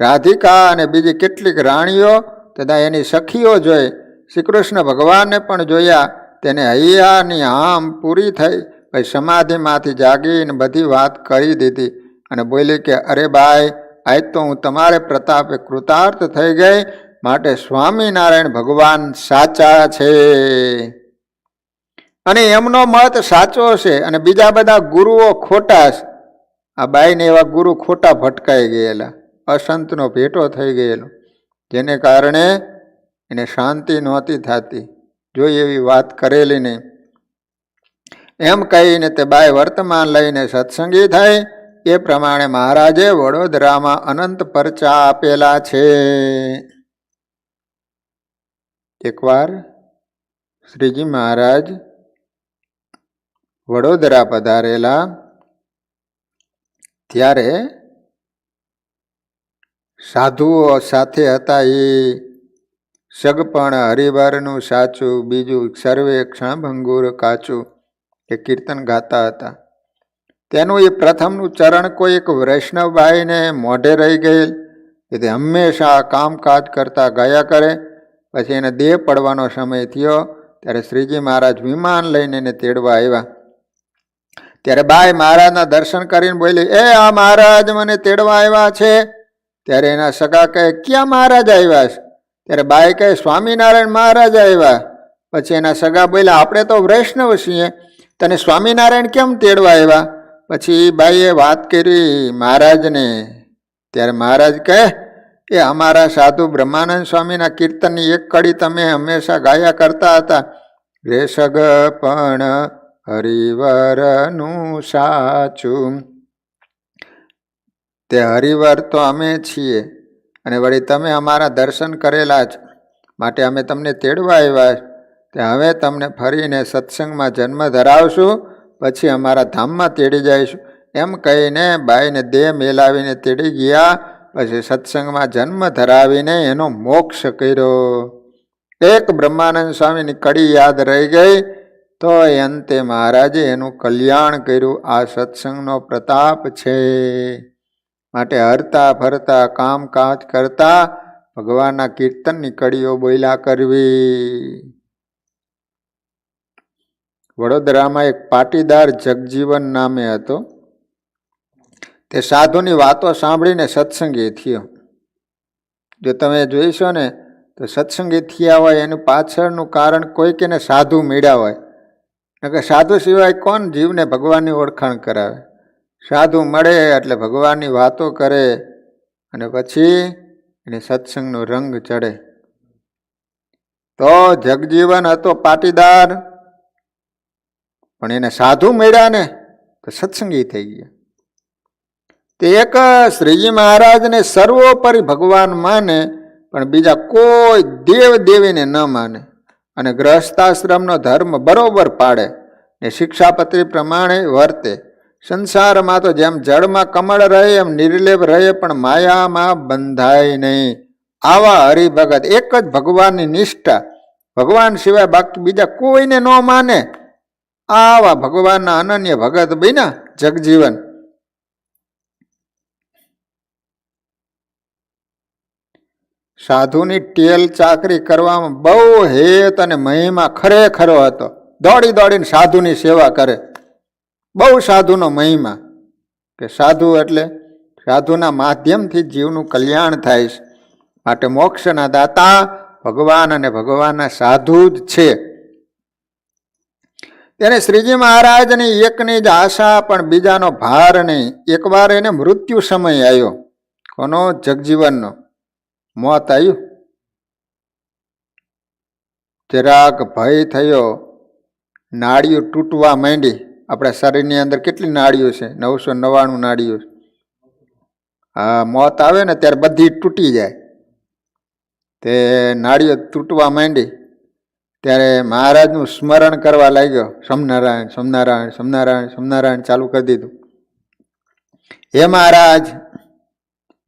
Speaker 2: રાધિકા અને બીજી કેટલીક રાણીઓ તથા એની સખીઓ જોઈ. શ્રી કૃષ્ણ ભગવાનને પણ જોયા. તેને હૈયાની આમ પૂરી થઈ. ભાઈ સમાધિમાંથી જાગીને બધી વાત કરી દીધી અને બોલી કે અરે બાઈ, આજ તો હું તમારે પ્રતાપે કૃતાર્થ થઈ ગઈ. માટે સ્વામિનારાયણ ભગવાન સાચા છે અને એમનો મત સાચો છે અને બીજા બધા ગુરુઓ ખોટા છે. આ બાઈને એવા ગુરુ ખોટા ભટકાઈ ગયેલા, અસંતનો ભેટો થઈ ગયેલો, જેને કારણે એને શાંતિ નહોતી થતી. જોઈ એવી વાત કરેલી નહીં. એમ કહીને તે બાઈ વર્તમાન લઈને સત્સંગી થઈ. એ પ્રમાણે મહારાજે વડોદરામાં અનંત પરચા આપેલા છે. એકવાર શ્રીજી મહારાજ વડોદરા પધારેલા, ત્યારે સાધુઓ સાથે હતા. એ સગપણ હરિવારનું સાચું, બીજું સર્વે ક્ષણભંગુર કાચું, એ કીર્તન ગાતા હતા. તેનું એ પ્રથમનું ચરણ કોઈ એક વૈષ્ણવભાઈને મોઢે રહી ગયેલ. એ હંમેશા કામકાજ કરતા ગયા કરે. પછી એને દેહ પડવાનો સમય થયો ત્યારે શ્રીજી મહારાજ વિમાન લઈને એને તેડવા આવ્યા. ત્યારે બાઈ મહારાજના દર્શન કરીને બોલી, એ આ મહારાજ મને તેડવા આવ્યા છે. ત્યારે એના સગા કહે, ક્યાં મહારાજ આવ્યા છે? ત્યારે બાઈ કહે, સ્વામિનારાયણ મહારાજ આવ્યા. પછી એના સગા બોલ્યા, આપણે તો વૈષ્ણવ છીએ, તને સ્વામિનારાયણ કેમ તેડવા આવ્યા? પછી બાઈએ વાત કરી મહારાજને. ત્યારે મહારાજ કહે, એ અમારા સાધુ બ્રહ્માનંદ સ્વામીના કીર્તનની એક કડી તમે હંમેશા ગાયા કરતા હતા, રે સગ પણ હરિવરનું સાચું. તે હરિવર તો અમે છીએ અને વળી તમે અમારા દર્શન કરેલા જ, માટે અમે તમને તેડવા આવ્યા. તે હવે તમને ફરીને સત્સંગમાં જન્મ ધરાવશું, પછી અમારા ધામમાં તેડી જઈશું. એમ કહીને બાઈને દેહ મેલાવીને તેડી ગયા. પછી સત્સંગમાં જન્મ ધરાવીને એનો મોક્ષ કર્યો. એક બ્રહ્માનંદ સ્વામીની કડી યાદ રહી ગઈ, તો અંતે મહારાજે એનું કલ્યાણ કર્યું. આ સત્સંગનો પ્રતાપ છે. માટે હરતા ફરતા કામકાજ કરતા ભગવાનના કીર્તનની કડીઓ બોલ્યા કરવી. વડોદરામાં એક પાટીદાર જગજીવન નામે હતો. તે સાધુની વાતો સાંભળીને સત્સંગી થયો. જો તમે જોઈશો ને તો સત્સંગી થયા હોય એનું પાછળનું કારણ કોઈક એને સાધુ મળ્યા હોય. કે સાધુ સિવાય કોણ જીવને ભગવાનની ઓળખાણ કરાવે? સાધુ મળે એટલે ભગવાનની વાતો કરે અને પછી એને સત્સંગનો રંગ ચડે. તો જગજીવન હતો પાટીદાર, પણ એને સાધુ મળ્યા ને તો સત્સંગી થઈ ગયા. તે એક શ્રીજી મહારાજને સર્વોપરી ભગવાન માને, પણ બીજા કોઈ દેવ દેવીને ન માને અને ગ્રહસ્થાશ્રમનો ધર્મ બરોબર પાડે ને શિક્ષાપત્રી પ્રમાણે વર્તે. સંસારમાં તો જેમ જળમાં કમળ રહે એમ નિર્લેપ રહે, પણ માયામાં બંધાય નહીં. આવા હરિભગત એક જ ભગવાનની નિષ્ઠા, ભગવાન સિવાય બાકી બીજા કોઈને ન માને, આવા ભગવાનના અનન્ય ભગત બન્યા જગજીવન. સાધુની ટેલ ચાકરી કરવામાં બહુ હેત અને મહિમા ખરેખરો હતો. દોડી દોડીને સાધુની સેવા કરે. બહુ સાધુનો મહિમા, કે સાધુ એટલે સાધુના માધ્યમથી જીવનું કલ્યાણ થાય છે. માટે મોક્ષના દાતા ભગવાન અને ભગવાનના સાધુ જ છે. તેને શ્રીજી મહારાજની એકની જ આશા, પણ બીજાનો ભાર નહીં. એકવાર એને મૃત્યુ સમય આવ્યો. કોનો? જગજીવનનો. મોત આવ્યું. જરાક ભય થયો, નાડીઓ તૂટવા માંડી. આપણા શરીરની અંદર કેટલી નાડીઓ છે? 999 નાડીઓ. હા, મોત આવે ને ત્યારે બધી તૂટી જાય. તે નાડીઓ તૂટવા માંડી ત્યારે મહારાજનું સ્મરણ કરવા લાગ્યો. સ્વામિનારાયણ સ્વામિનારાયણ સ્વામિનારાયણ સ્વામિનારાયણ ચાલુ કરી દીધું. હે મહારાજ,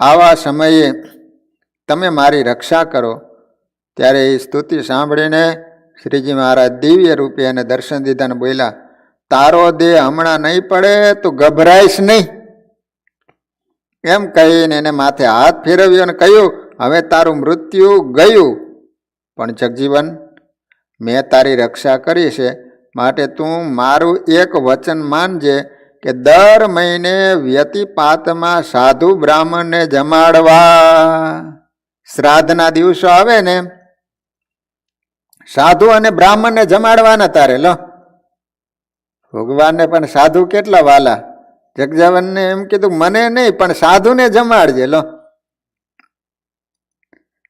Speaker 2: આવા સમયે તમે મારી રક્ષા કરો. ત્યારે એ સ્તુતિ સાંભળીને શ્રીજી મહારાજ દિવ્ય રૂપે એને દર્શન દીધા ને બોલ્યા, તારો દેહ હમણાં નહીં પડે, તું ગભરાઈશ નહીં. એમ કહીને એને માથે હાથ ફેરવ્યો અને કહ્યું, હવે તારું મૃત્યુ ગયું, પણ જગજીવન, મેં તારી રક્ષા કરી છે. માટે તું મારું એક વચન માનજે કે દર મહિને વ્યતિપાતમાં સાધુ બ્રાહ્મણને જમાડવા. શ્રાદ્ધના દિવસો આવે ને, સાધુ અને બ્રાહ્મણને જમાડવાના તારે. લો, ભગવાનને પણ સાધુ કેટલા વાલા. જગજીવનને એમ કીધું, મને નહીં પણ સાધુને જમાડજે. લો,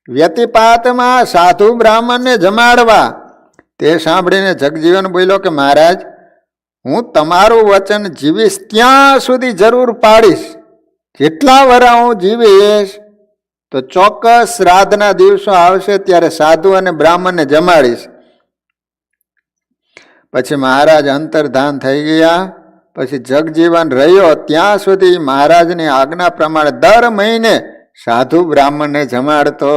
Speaker 2: વ્યતિપાતમાં સાધુ બ્રાહ્મણને જમાડવા. તે સાંભળીને જગજીવન બોલ્યો કે મહારાજ, હું તમારું વચન જીવીશ ત્યાં સુધી જરૂર પાડીશ. જેટલા વરા હું જીવીશ તો ચોક્કસ શ્રાદ્ધના દિવસો આવશે ત્યારે સાધુ અને બ્રાહ્મણને જમાડીશ. પછી મહારાજ અંતર્ધાન થઈ ગયા. પછી જગજીવન રહ્યો ત્યાં સુધી મહારાજની આજ્ઞા પ્રમાણે દર મહિને સાધુ બ્રાહ્મણને જમાડતો.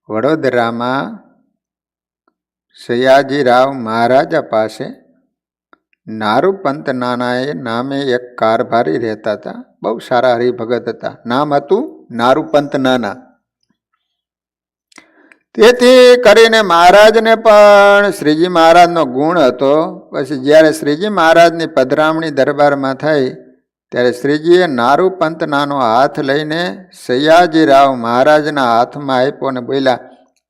Speaker 2: વડોદરામાં સયાજીરાવ મહારાજા પાસે નારુપંત નાનાએ નામે એક કારભારી રહેતા હતા. બહુ સારા હરિભગત હતા. નામ હતું નારુપંત નાના. તેથી કરીને મહારાજને પણ શ્રીજી મહારાજનો ગુણ હતો. પછી જ્યારે શ્રીજી મહારાજની પધરામણી દરબારમાં થઈ ત્યારે શ્રીજીએ નારુપંત નાનો હાથ લઈને સયાજીરાવ મહારાજના હાથમાં આપ્યો અને બોલ્યા,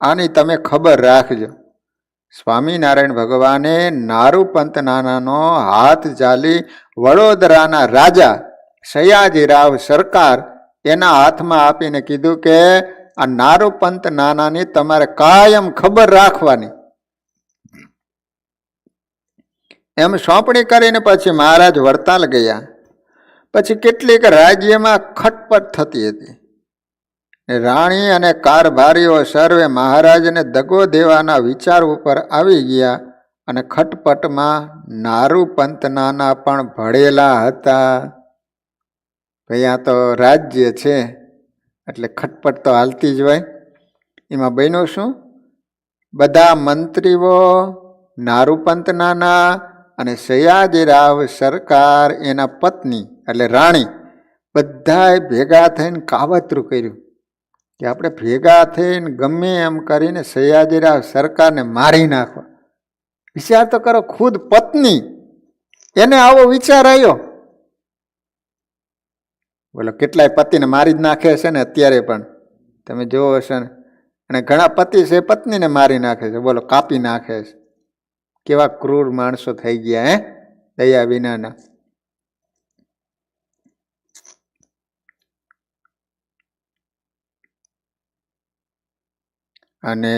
Speaker 2: આની તમે ખબર રાખજો. સ્વામિનારાયણ ભગવાને નારુપંત નાનાનો હાથ ચાલી વડોદરાના રાજા સયાજીરાવ સરકાર એના હાથમાં આપીને કીધું કે આ નારુપંત નાનાની તમારે કાયમ ખબર રાખવાની. એમ સોંપણી કરીને પછી મહારાજ વડતાલ ગયા. પછી કેટલીક રાજ્યમાં ખટપટ થતી હતી. રાણી અને કારભારીઓ સર્વે મહારાજને દગો દેવાના વિચાર ઉપર આવી ગયા અને ખટપટમાં નારુપંત નાના પણ ભળેલા હતા. ભાઈ, આ તો રાજ્ય છે એટલે ખટપટ તો હાલતી જ હોય. એમાં બન્યું શું? બધા મંત્રીઓ, નારુપંત નાના અને સયાજીરાવ સરકાર એના પત્ની એટલે રાણી બધાએ ભેગા થઈને કાવતરું કર્યું કે આપણે ભેગા થઈને ગમે એમ કરીને સયાજીરાવ સરકારને મારી નાખો. વિચાર તો કરો, ખુદ પત્ની એને આવો વિચાર આવ્યો. બોલો, કેટલાય પતિને મારી જ નાખે છે ને અત્યારે પણ તમે જોવો હશે ને. અને ઘણા પતિ છે પત્નીને મારી નાખે છે. બોલો, કાપી નાખે છે. કેવા ક્રૂર માણસો થઈ ગયા હે, દયા વિનાના. અને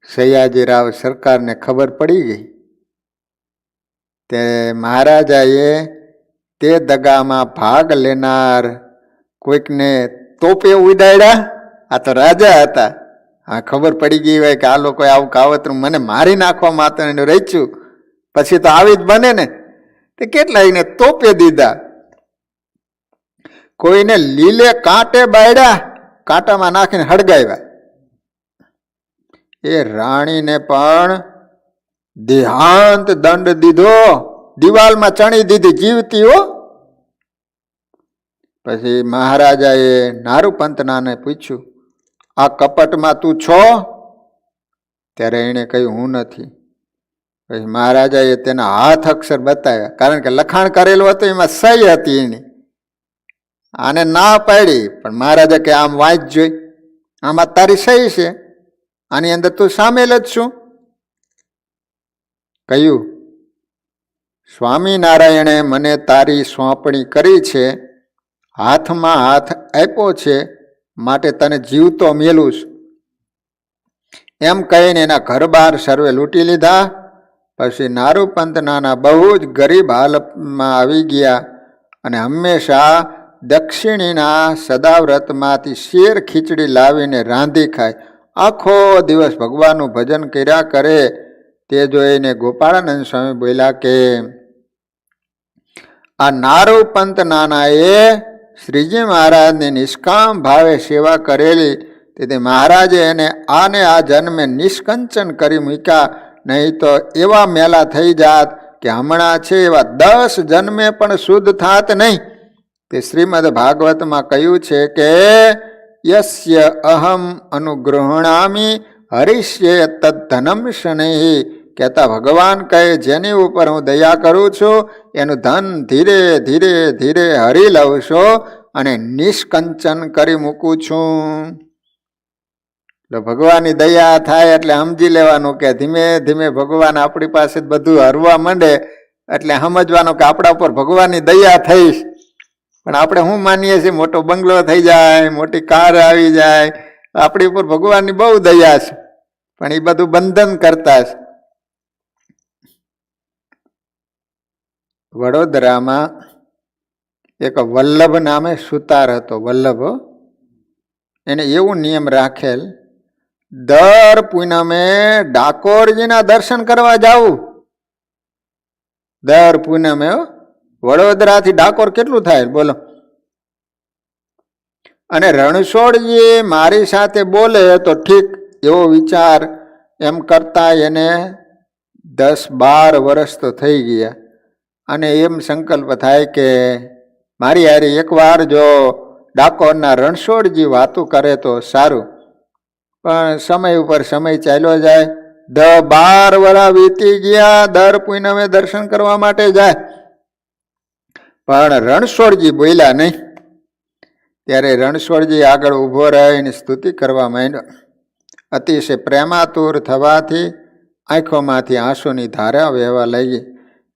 Speaker 2: સયાજીરાવ સરકારને ખબર પડી ગઈ તે મહારાજાએ તે દગામાં ભાગ લેનાર કોઈકને તોપે ઉડાડ્યા. આ તો રાજા હતા. આ ખબર પડી ગઈ હોય કે આ લોકોએ આવું કાવતરું મને મારી નાખવા માટે રચ્યું. પછી તો આવી જ બને ને. તે કેટલાયને તોપે દીધા. કોઈને લીલે કાંટે બાયડા, કાંટામાં નાખીને હળગાવ્યા. એ રાણીને પણ દેહાંત દંડ દીધો, દિવાલમાં ચણી દીધી જીવતી હો. પછી મહારાજાએ નારુપંતનાને પૂછ્યું, આ કપટમાં તું છો? ત્યારે એણે કહ્યું, હું નથી. પછી મહારાજાએ તેના હાથ અક્ષર બતાવ્યા, કારણ કે લખાણ કરેલું હતું એમાં સહી હતી એની. આને ના પાડી, પણ મહારાજા કે આમ વાંચ જોઈ, આમાં તારી સહી છે, આની અંદર તું સામેલ જ છું. કહ્યું, સ્વામિનારાયણે મને તારી સોંપણી કરી છે, હાથમાં હાથ આપ્યો છે, માટે તને જીવતો મેલું છું. એમ કહીને એના ઘર બહાર સર્વે લૂંટી લીધા. પછી નારુપંતનાના બહુ જ ગરીબ હાલતમાં આવી ગયા અને હંમેશા દક્ષિણીના સદાવ્રતમાંથી શેર ખીચડી લાવીને રાંધી ખાય, આખો દિવસ ભગવાનનું ભજન કર્યા કરે. તે જોઈને ગોપાળાનંદ સ્વામી બોલ્યા કે આ નારુપંતનાનાએ શ્રીજી મહારાજની નિષ્કામ ભાવે સેવા કરેલી, તેથી મહારાજે એને આને આ જન્મે નિષ્કંચન કરી મૂક્યા, નહીં તો એવા મેલા થઈ જાત કે હમણાં છે એવા 10 જન્મે પણ શુદ્ધ થાત નહીં. તે શ્રીમદ ભાગવતમાં કહ્યું છે કે યસ્ય અહમ અનુગૃહણામી હરિષ્યે તદ્ધનમ શનૈ. કહેતા ભગવાન કહે, જેની ઉપર હું દયા કરું છું એનું ધન ધીરે ધીરે ધીરે હરી લઉં છું અને નિષ્કંચન કરી મૂકું છું. એટલે ભગવાનની દયા થાય એટલે સમજી લેવાનું કે ધીમે ધીમે ભગવાન આપણી પાસે બધું હરવા માંડે એટલે સમજવાનું કે આપણા ઉપર ભગવાનની દયા થઈ. પણ આપણે શું માનીએ છીએ, મોટો બંગલો થઈ જાય, મોટી કાર આવી જાય, આપણી ઉપર ભગવાનની બહુ દયા છે, પણ એ બધું બંધન કરતા છે. વડોદરામાં એક વલ્લભ નામે સુતાર હતો. વલ્લભ એને એવું નિયમ રાખેલ, દર પૂનમે ડાકોરજીના દર્શન કરવા જાવું. દર પૂનમે વડોદરાથી ડાકોર કેટલું થાય બોલો? અને રણછોડજી મારી સાથે બોલે તો ઠીક, એવો વિચાર એમ કરતા એને 10-12 વર્ષ તો થઈ ગયા. અને એમ સંકલ્પ થાય કે મારી હારે એકવાર જો ડાકોરના રણછોડજી વાતું કરે તો સારું. પણ સમય ઉપર સમય ચાલ્યો જાય, 10-12 વર્ષ વીતી ગયા, દર પૂનમે દર્શન કરવા માટે જાય, પણ રણછોડજી બોલ્યા નહીં. ત્યારે રણછોડજી આગળ ઊભો રહીને સ્તુતિ કરવા માંડ્યો. અતિશય પ્રેમાતુર થવાથી આંખોમાંથી આંસુની ધારા વહેવા લાગી.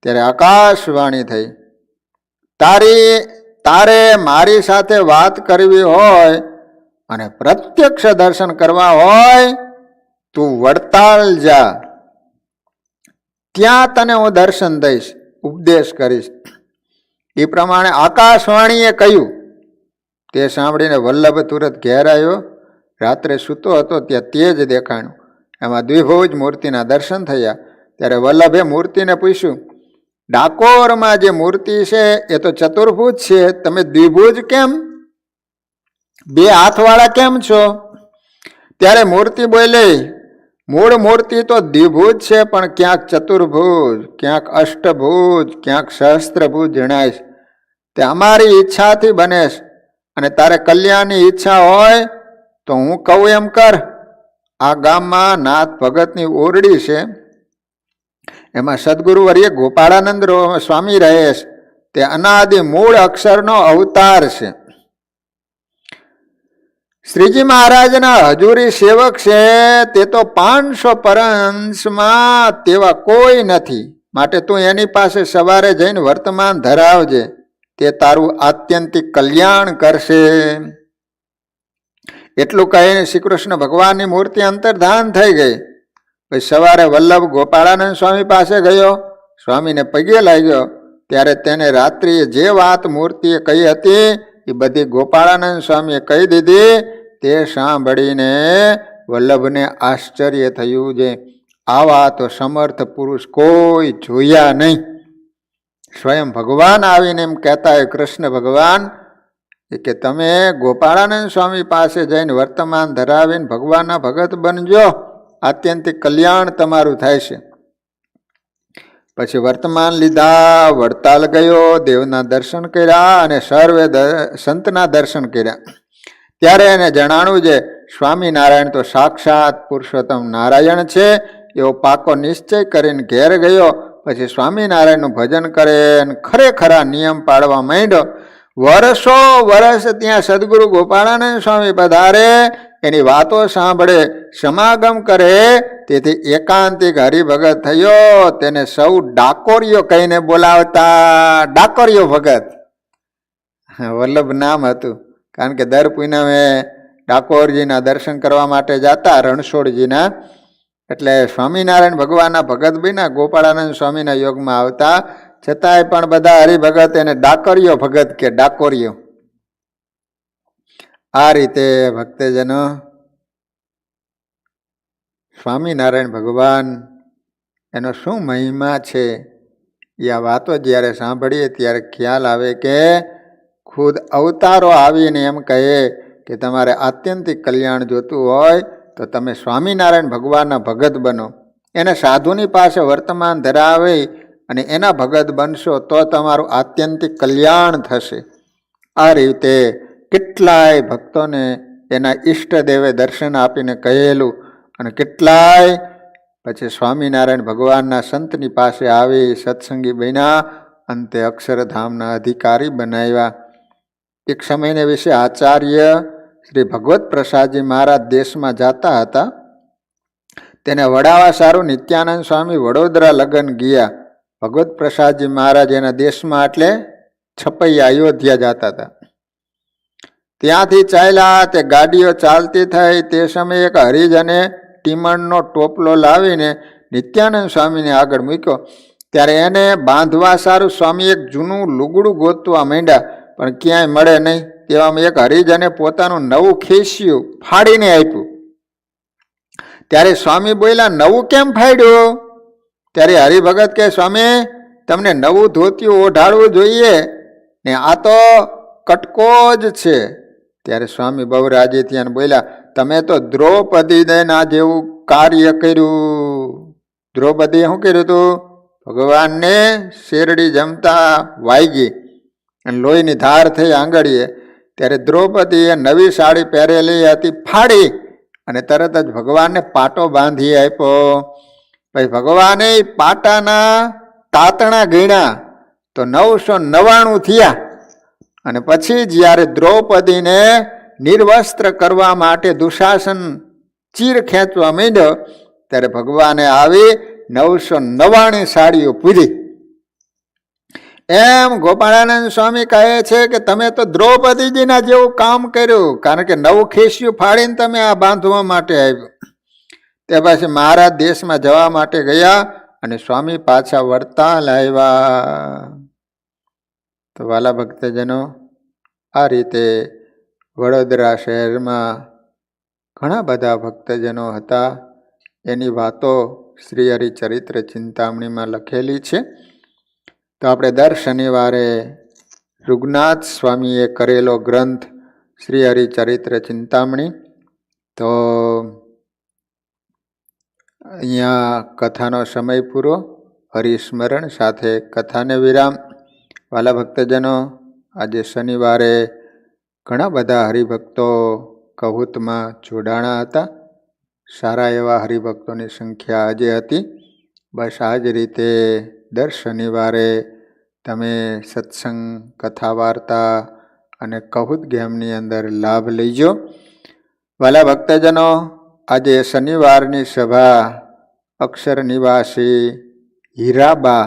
Speaker 2: ત્યારે આકાશવાણી થઈ, તારે મારી સાથે વાત કરવી હોય અને પ્રત્યક્ષ દર્શન કરવા હોય તું વડતાલ જા, ત્યાં તને હું દર્શન દઈશ, ઉપદેશ કરીશ. એ પ્રમાણે આકાશવાણીએ કહ્યું. તે સાંભળીને વલ્લભ તુરત ઘેર આવ્યો. રાત્રે સૂતો હતો ત્યાં તેજ દેખાણું, એમાં દ્વિભુજ મૂર્તિના દર્શન થયા. ત્યારે વલ્લભે મૂર્તિને પૂછ્યું, ડાકોરમાં જે મૂર્તિ છે એ તો ચતુર્ભુજ છે, તમે દ્વિભુજ કેમ, 2 હાથવાળા કેમ છો? ત્યારે મૂર્તિ બોલી, મૂળ મૂર્તિ તો દ્વિભુજ છે, પણ ક્યાંક ચતુર્ભુજ, ક્યાંક અષ્ટભુજ, ક્યાંક સહસ્ત્રભુજ જણાય છે. તે અમારી ઈચ્છાથી બને છે, અને તારે કલ્યાણની ઈચ્છા હોય તો હું કહું એમ કર. આ ગામમાં નાથ ભગતની ઓરડી છે, એમાં સદગુરુવર્ય ગોપાળાનંદ સ્વામી રહે છે. તે અનાદિ મૂળ અક્ષરનો અવતાર છે. શ્રીજી મહારાજના હજુરી સેવક છે, તે તો 500 પરંશમાં તેવા કોઈ નથી. માટે તું એની પાસે સવારે જઈને વર્તમાન ધરાવજે, તે તારું આત્યંતિક કલ્યાણ કરશે. એટલું કહીને શ્રી કૃષ્ણ ભગવાનની મૂર્તિ અંતર્ધાન થઈ ગઈ. પછી સવારે વલ્લભ ગોપાળાનંદ સ્વામી પાસે ગયો, સ્વામીને પગે લાગ્યો. ત્યારે તેને રાત્રિએ જે વાત મૂર્તિએ કહી હતી એ બધી ગોપાળાનંદ સ્વામીએ કહી દીધી. તે સાંભળીને વલ્લભને આશ્ચર્ય થયું. જે આવા તો સમર્થ પુરુષ કોઈ જોયા નહીં. સ્વયં ભગવાન આવીને એમ કહેતા હોય કૃષ્ણ ભગવાન કે તમે ગોપાળાનંદ સ્વામી પાસે જઈને વર્તમાન ધરાવીને ભગવાનના ભગત બનજો, આત્યંતિક કલ્યાણ તમારું થાય છે. પછી વર્તમાન લીધા, વડતાલ ગયો, દેવના દર્શન કર્યા અને સર્વે સંતના દર્શન કર્યા. ત્યારે એને જણાવ્યું છે સ્વામિનારાયણ તો સાક્ષાત પુરુષોત્તમ નારાયણ છે. એવો પાકો નિશ્ચય કરીને ઘેર ગયો. પછી સ્વામિનારાયણનું ભજન કરે અને ખરેખરા નિયમ પાડવા માંડ્યો. વર્ષો વર્ષ ત્યાં સદગુરુ ગોપાળાનંદ સ્વામી પધારે, એની વાતો સાંભળે, સમાગમ કરે. તેથી એકાંતિક હરિભગત થયો. તેને સૌ ડાકોરિયો કહીને બોલાવતા. ડાકોરિયો ભગત વલ્લભ નામ હતું. કારણ કે દર પૂનમે ડાકોરજીના દર્શન કરવા માટે જતા રણછોડજીના. એટલે સ્વામિનારાયણ ભગવાનના ભગત બન્યા, ગોપાળાનંદ સ્વામીના યોગમાં આવતા. છતાંય પણ બધા હરિભગત એને ડાકોરિયો ભગત કે ડાકોરિયો. આ રીતે ભક્તજનો સ્વામિનારાયણ ભગવાન એનો શું મહિમા છે એ આ વાતો જ્યારે સાંભળીએ ત્યારે ખ્યાલ આવે કે ખુદ અવતારો આવીને એમ કહે કે તમારે આત્યંતિક કલ્યાણ જોતું હોય તો તમે સ્વામિનારાયણ ભગવાનના ભગત બનો. એને સાધુની પાસે વર્તમાન ધરાવી અને એના ભગત બનશો તો તમારું આત્યંતિક કલ્યાણ થશે. આ રીતે કેટલાય ભક્તોને એના ઈષ્ટદેવે દર્શન આપીને કહેલું અને કેટલાય પછી સ્વામિનારાયણ ભગવાનના સંતની પાસે આવી સત્સંગી બન્યા. અંતે અક્ષરધામના અધિકારી બનાવ્યા. એક સમયને વિશે આચાર્ય શ્રી ભગવત પ્રસાદજી મહારાજ દેશમાં જતા હતા. તેને વડાવા સારું નિત્યાનંદ સ્વામી વડોદરા લગ્ન ગયા. ભગવત પ્રસાદજી મહારાજ એના દેશમાં એટલે છપૈયા અયોધ્યા જતા હતા. ત્યાંથી ચાલ્યા. તે ગાડીઓ ચાલતી થઈ. તે સમયે એક હરિજને ટીમણનો ટોપલો લાવીને નિત્યાનંદ સ્વામીને આગળ મૂક્યો. ત્યારે એને બાંધવા સારું સ્વામી એક જૂનું લુગડું ગોતવા માંડ્યા, પણ ક્યાંય મળે નહીં. તેવામાં એક હરિજને પોતાનું નવું ખીસ્યું ફાડીને આપ્યું. ત્યારે સ્વામી બોલ્યા, નવું કેમ ફાડ્યું? ત્યારે હરિભગત કહે, સ્વામી તમને નવું ધોતિયું ઓઢાડવું જોઈએ ને આ તો કટકો જ છે. ત્યારે સ્વામી બહુ રાજી થયા બોલ્યા, તમે તો દ્રૌપદીના જેવું કાર્ય કર્યું. દ્રૌપદી શું કર્યું હતું? ભગવાનને શેરડી જમતા વાગી અને લોહીની ધાર થઈ આંગળીએ. ત્યારે દ્રૌપદીએ નવી સાડી પહેરેલી હતી ફાડી અને તરત જ ભગવાનને પાટો બાંધી આપ્યો. પછી ભગવાને પાટાના તાતણા ગણ્યા તો 999 થયા. અને પછી જ્યારે દ્રૌપદીને નિર્વસ્ત્ર કરવા માટે દુશાસન ચીર ખેંચવા માંડ્યો ત્યારે ભગવાને આવી 999 સાડીઓ પૂરી. એમ ગોપાળાનંદ સ્વામી કહે છે કે તમે તો દ્રૌપદીજીના જેવું કામ કર્યું, કારણ કે નવું ખીસ્યું ફાડીને તમે આ બાંધવા માટે આવ્યું. તે પછી મહારાજ દેશમાં જવા માટે ગયા અને સ્વામી પાછા વડતાલ આવ્યા. તો વાલા ભક્તજનો, આ રીતે વડોદરા શહેરમાં ઘણા બધા ભક્તજનો હતા. એની વાતો શ્રી હરિચરિત્ર ચિંતામણીમાં લખેલી છે. તો આપણે દર શનિવારે રુગનાથ સ્વામીએ કરેલો ગ્રંથ શ્રી હરિચરિત્ર ચિંતામણી, તો અહીંયા કથાનો સમય પૂરો. હરિસ્મરણ સાથે કથાને વિરામ. વાલા ભક્તજનો, આજે શનિવારે ઘણા બધા હરિભક્તો કહુતમાં જોડાણા હતા. સારા એવા હરિભક્તોની સંખ્યા આજે હતી. બસ આ જ રીતે દર શનિવારે તમે સત્સંગ, કથા વાર્તા અને કહુત ગેમની અંદર લાભ લઈજો. વાલા ભક્તજનો, આજે શનિવારની સભા અક્ષર નિવાસી હીરાબા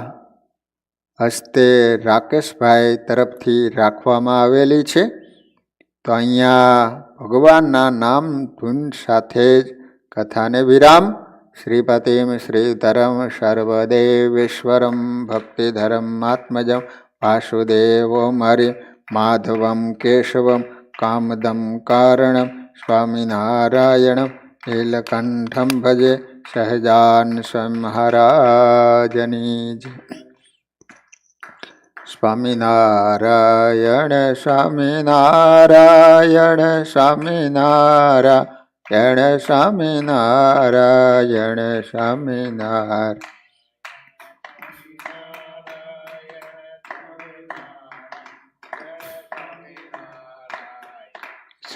Speaker 2: હસ્તે રાકેશભાઈ તરફથી રાખવામાં આવેલી છે. તો અહીંયા ભગવાનના નામ ધૂન સાથે જ કથાને વિરામ. શ્રીપતિમ શ્રીધરમ સર્વદેવેશ્વરમ ભક્તિધરમાત્મજમ વાસુદેવમ હરિ માધવમ કેશવમ કામદમ કારણમ સ્વામિનારાયણમ નીલકંઠમ ભજે સહજાન સ્વામી મહારાજની જય. સ્વામિનારાયણ સ્વામિનારાયણ સ્વામિનારાયણ સ્વામિનારાયણ સ્વામિનારાયણ.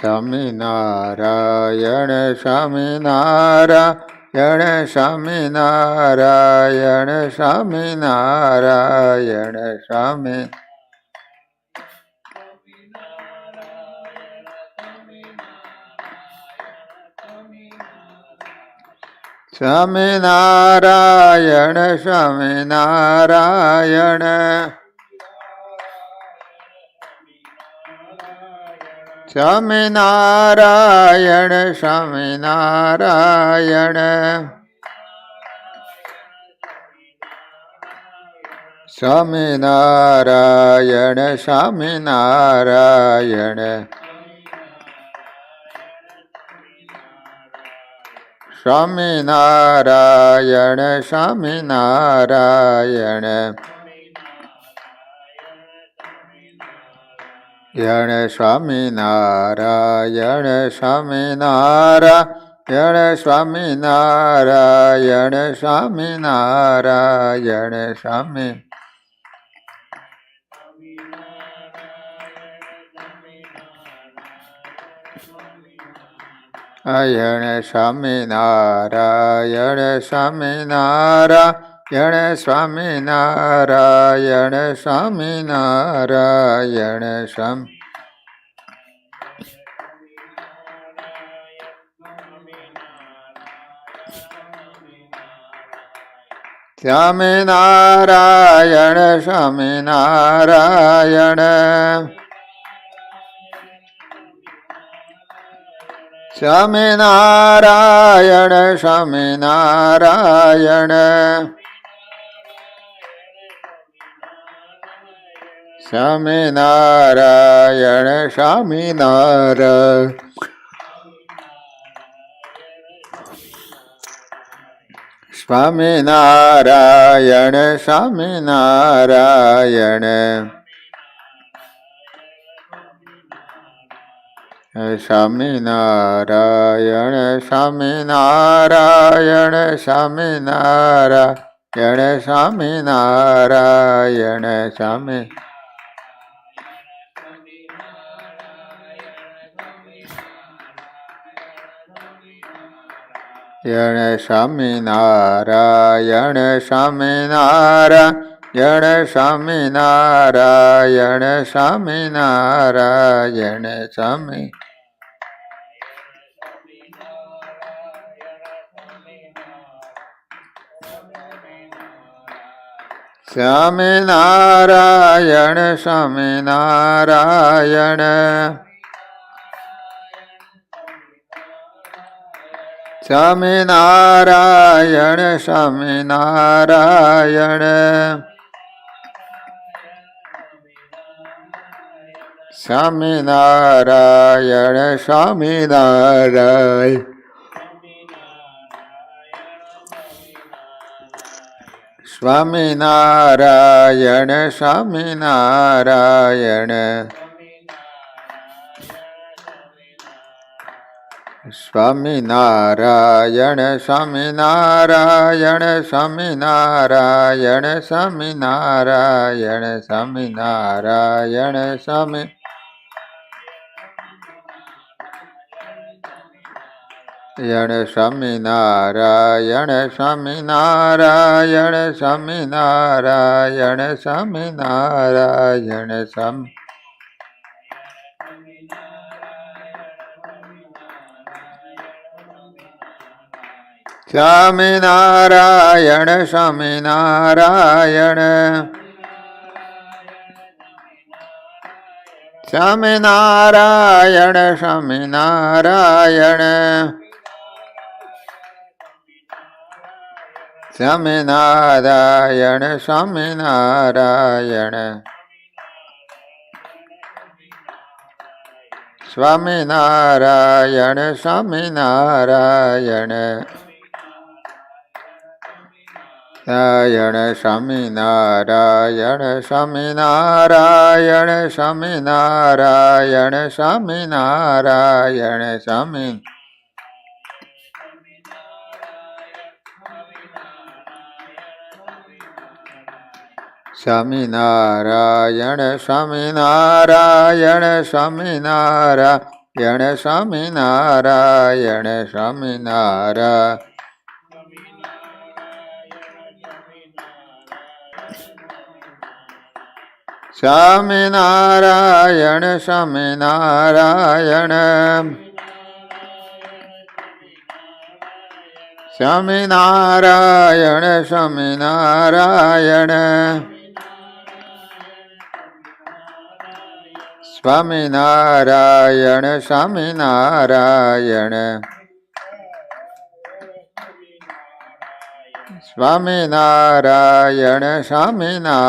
Speaker 2: સ્વામિનારાયણ સ્વામિનારાયણ સ્વામિનારાયણ સ્વામિનારાયણ સ્વામી. સ્વામિનારાયણ સ્વામિનારાયણ સ્વામિનારાયણ સ્વામિનારાયણ સ્વામિનારાયણ સ્વામિનારાયણ સ્વામિનારાયણ સ્વામિનારાયણ યણ સ્વામિનારાયણ સ્વામિનારાયણ સ્વામિનારાયણ સ્વામિનારાયણ સ્વામી. અયણ સ્વામિનારાયણ સ્વામિનારાયણ સ્વામિનારાયણ સ્વામિનારાયણ સ્વામી. સ્વામિનારાયણ સ્વામિનારાયણ સ્વામિનારાયણ સ્વામિનારાયણ સ્વામિનારાયણ સ્વામિનારાયણ સ્વામિનારાયણ સ્વામિનારાયણ સ્વામિનારાયણ સ્વામિનારાયણ સ્વામિનારાયણ સ્વામિનારાયણ સ્વામી. યણ સ્વામિનારાયણ સ્વામિનારાયણ સ્વામિનારાયણ સ્વામિનારાયણ સ્વામી. સ્વામિનારાયણ સ્વામિનારાયણ સ્વામિનારાયણ સ્વામિનારાયણ સ્વામિનારાયણ સ્વામિનારાયણ સ્વામિનારાયણ સ્વામિનારાયણ સ્વામિનારાયણ સ્વામિનારાયણ સ્વામિનારાયણ સ્વામિનારાયણ સ્વામિનારાયણ સ્વામી. યણ સ્વામિનારાયણ સ્વામિનારાયણ સ્વામિનારાયણ સ્વામિનારાયણ સ્વામી. સ્વામિનારાયણ સ્વામિનારાયણ સ્વામિનારાયણ સ્વામિનારાયણ સ્વામિનારાયણ સ્વામિનારાયણ સ્વામિનારાયણ સ્વામિનારાયણ સ્વામિનારાયણ સ્વામિનારાયણ સ્વામિનારાયણ સ્વામિનારાયણ સ્વામી સ્વામિનારાયણ સ્વામિનારાયણ સ્વામિનારાયણ સ્વામિનારાયણ સ્વામિનારાયણ સ્વામિનારાયણ સ્વામિનારાયણ સ્વામિનારાયણ સ્વામિનારાયણ સ્વામિનારાયણ સ્વામિનારાયણ સ્વામિનારાયણ સ્વામિનારાયણ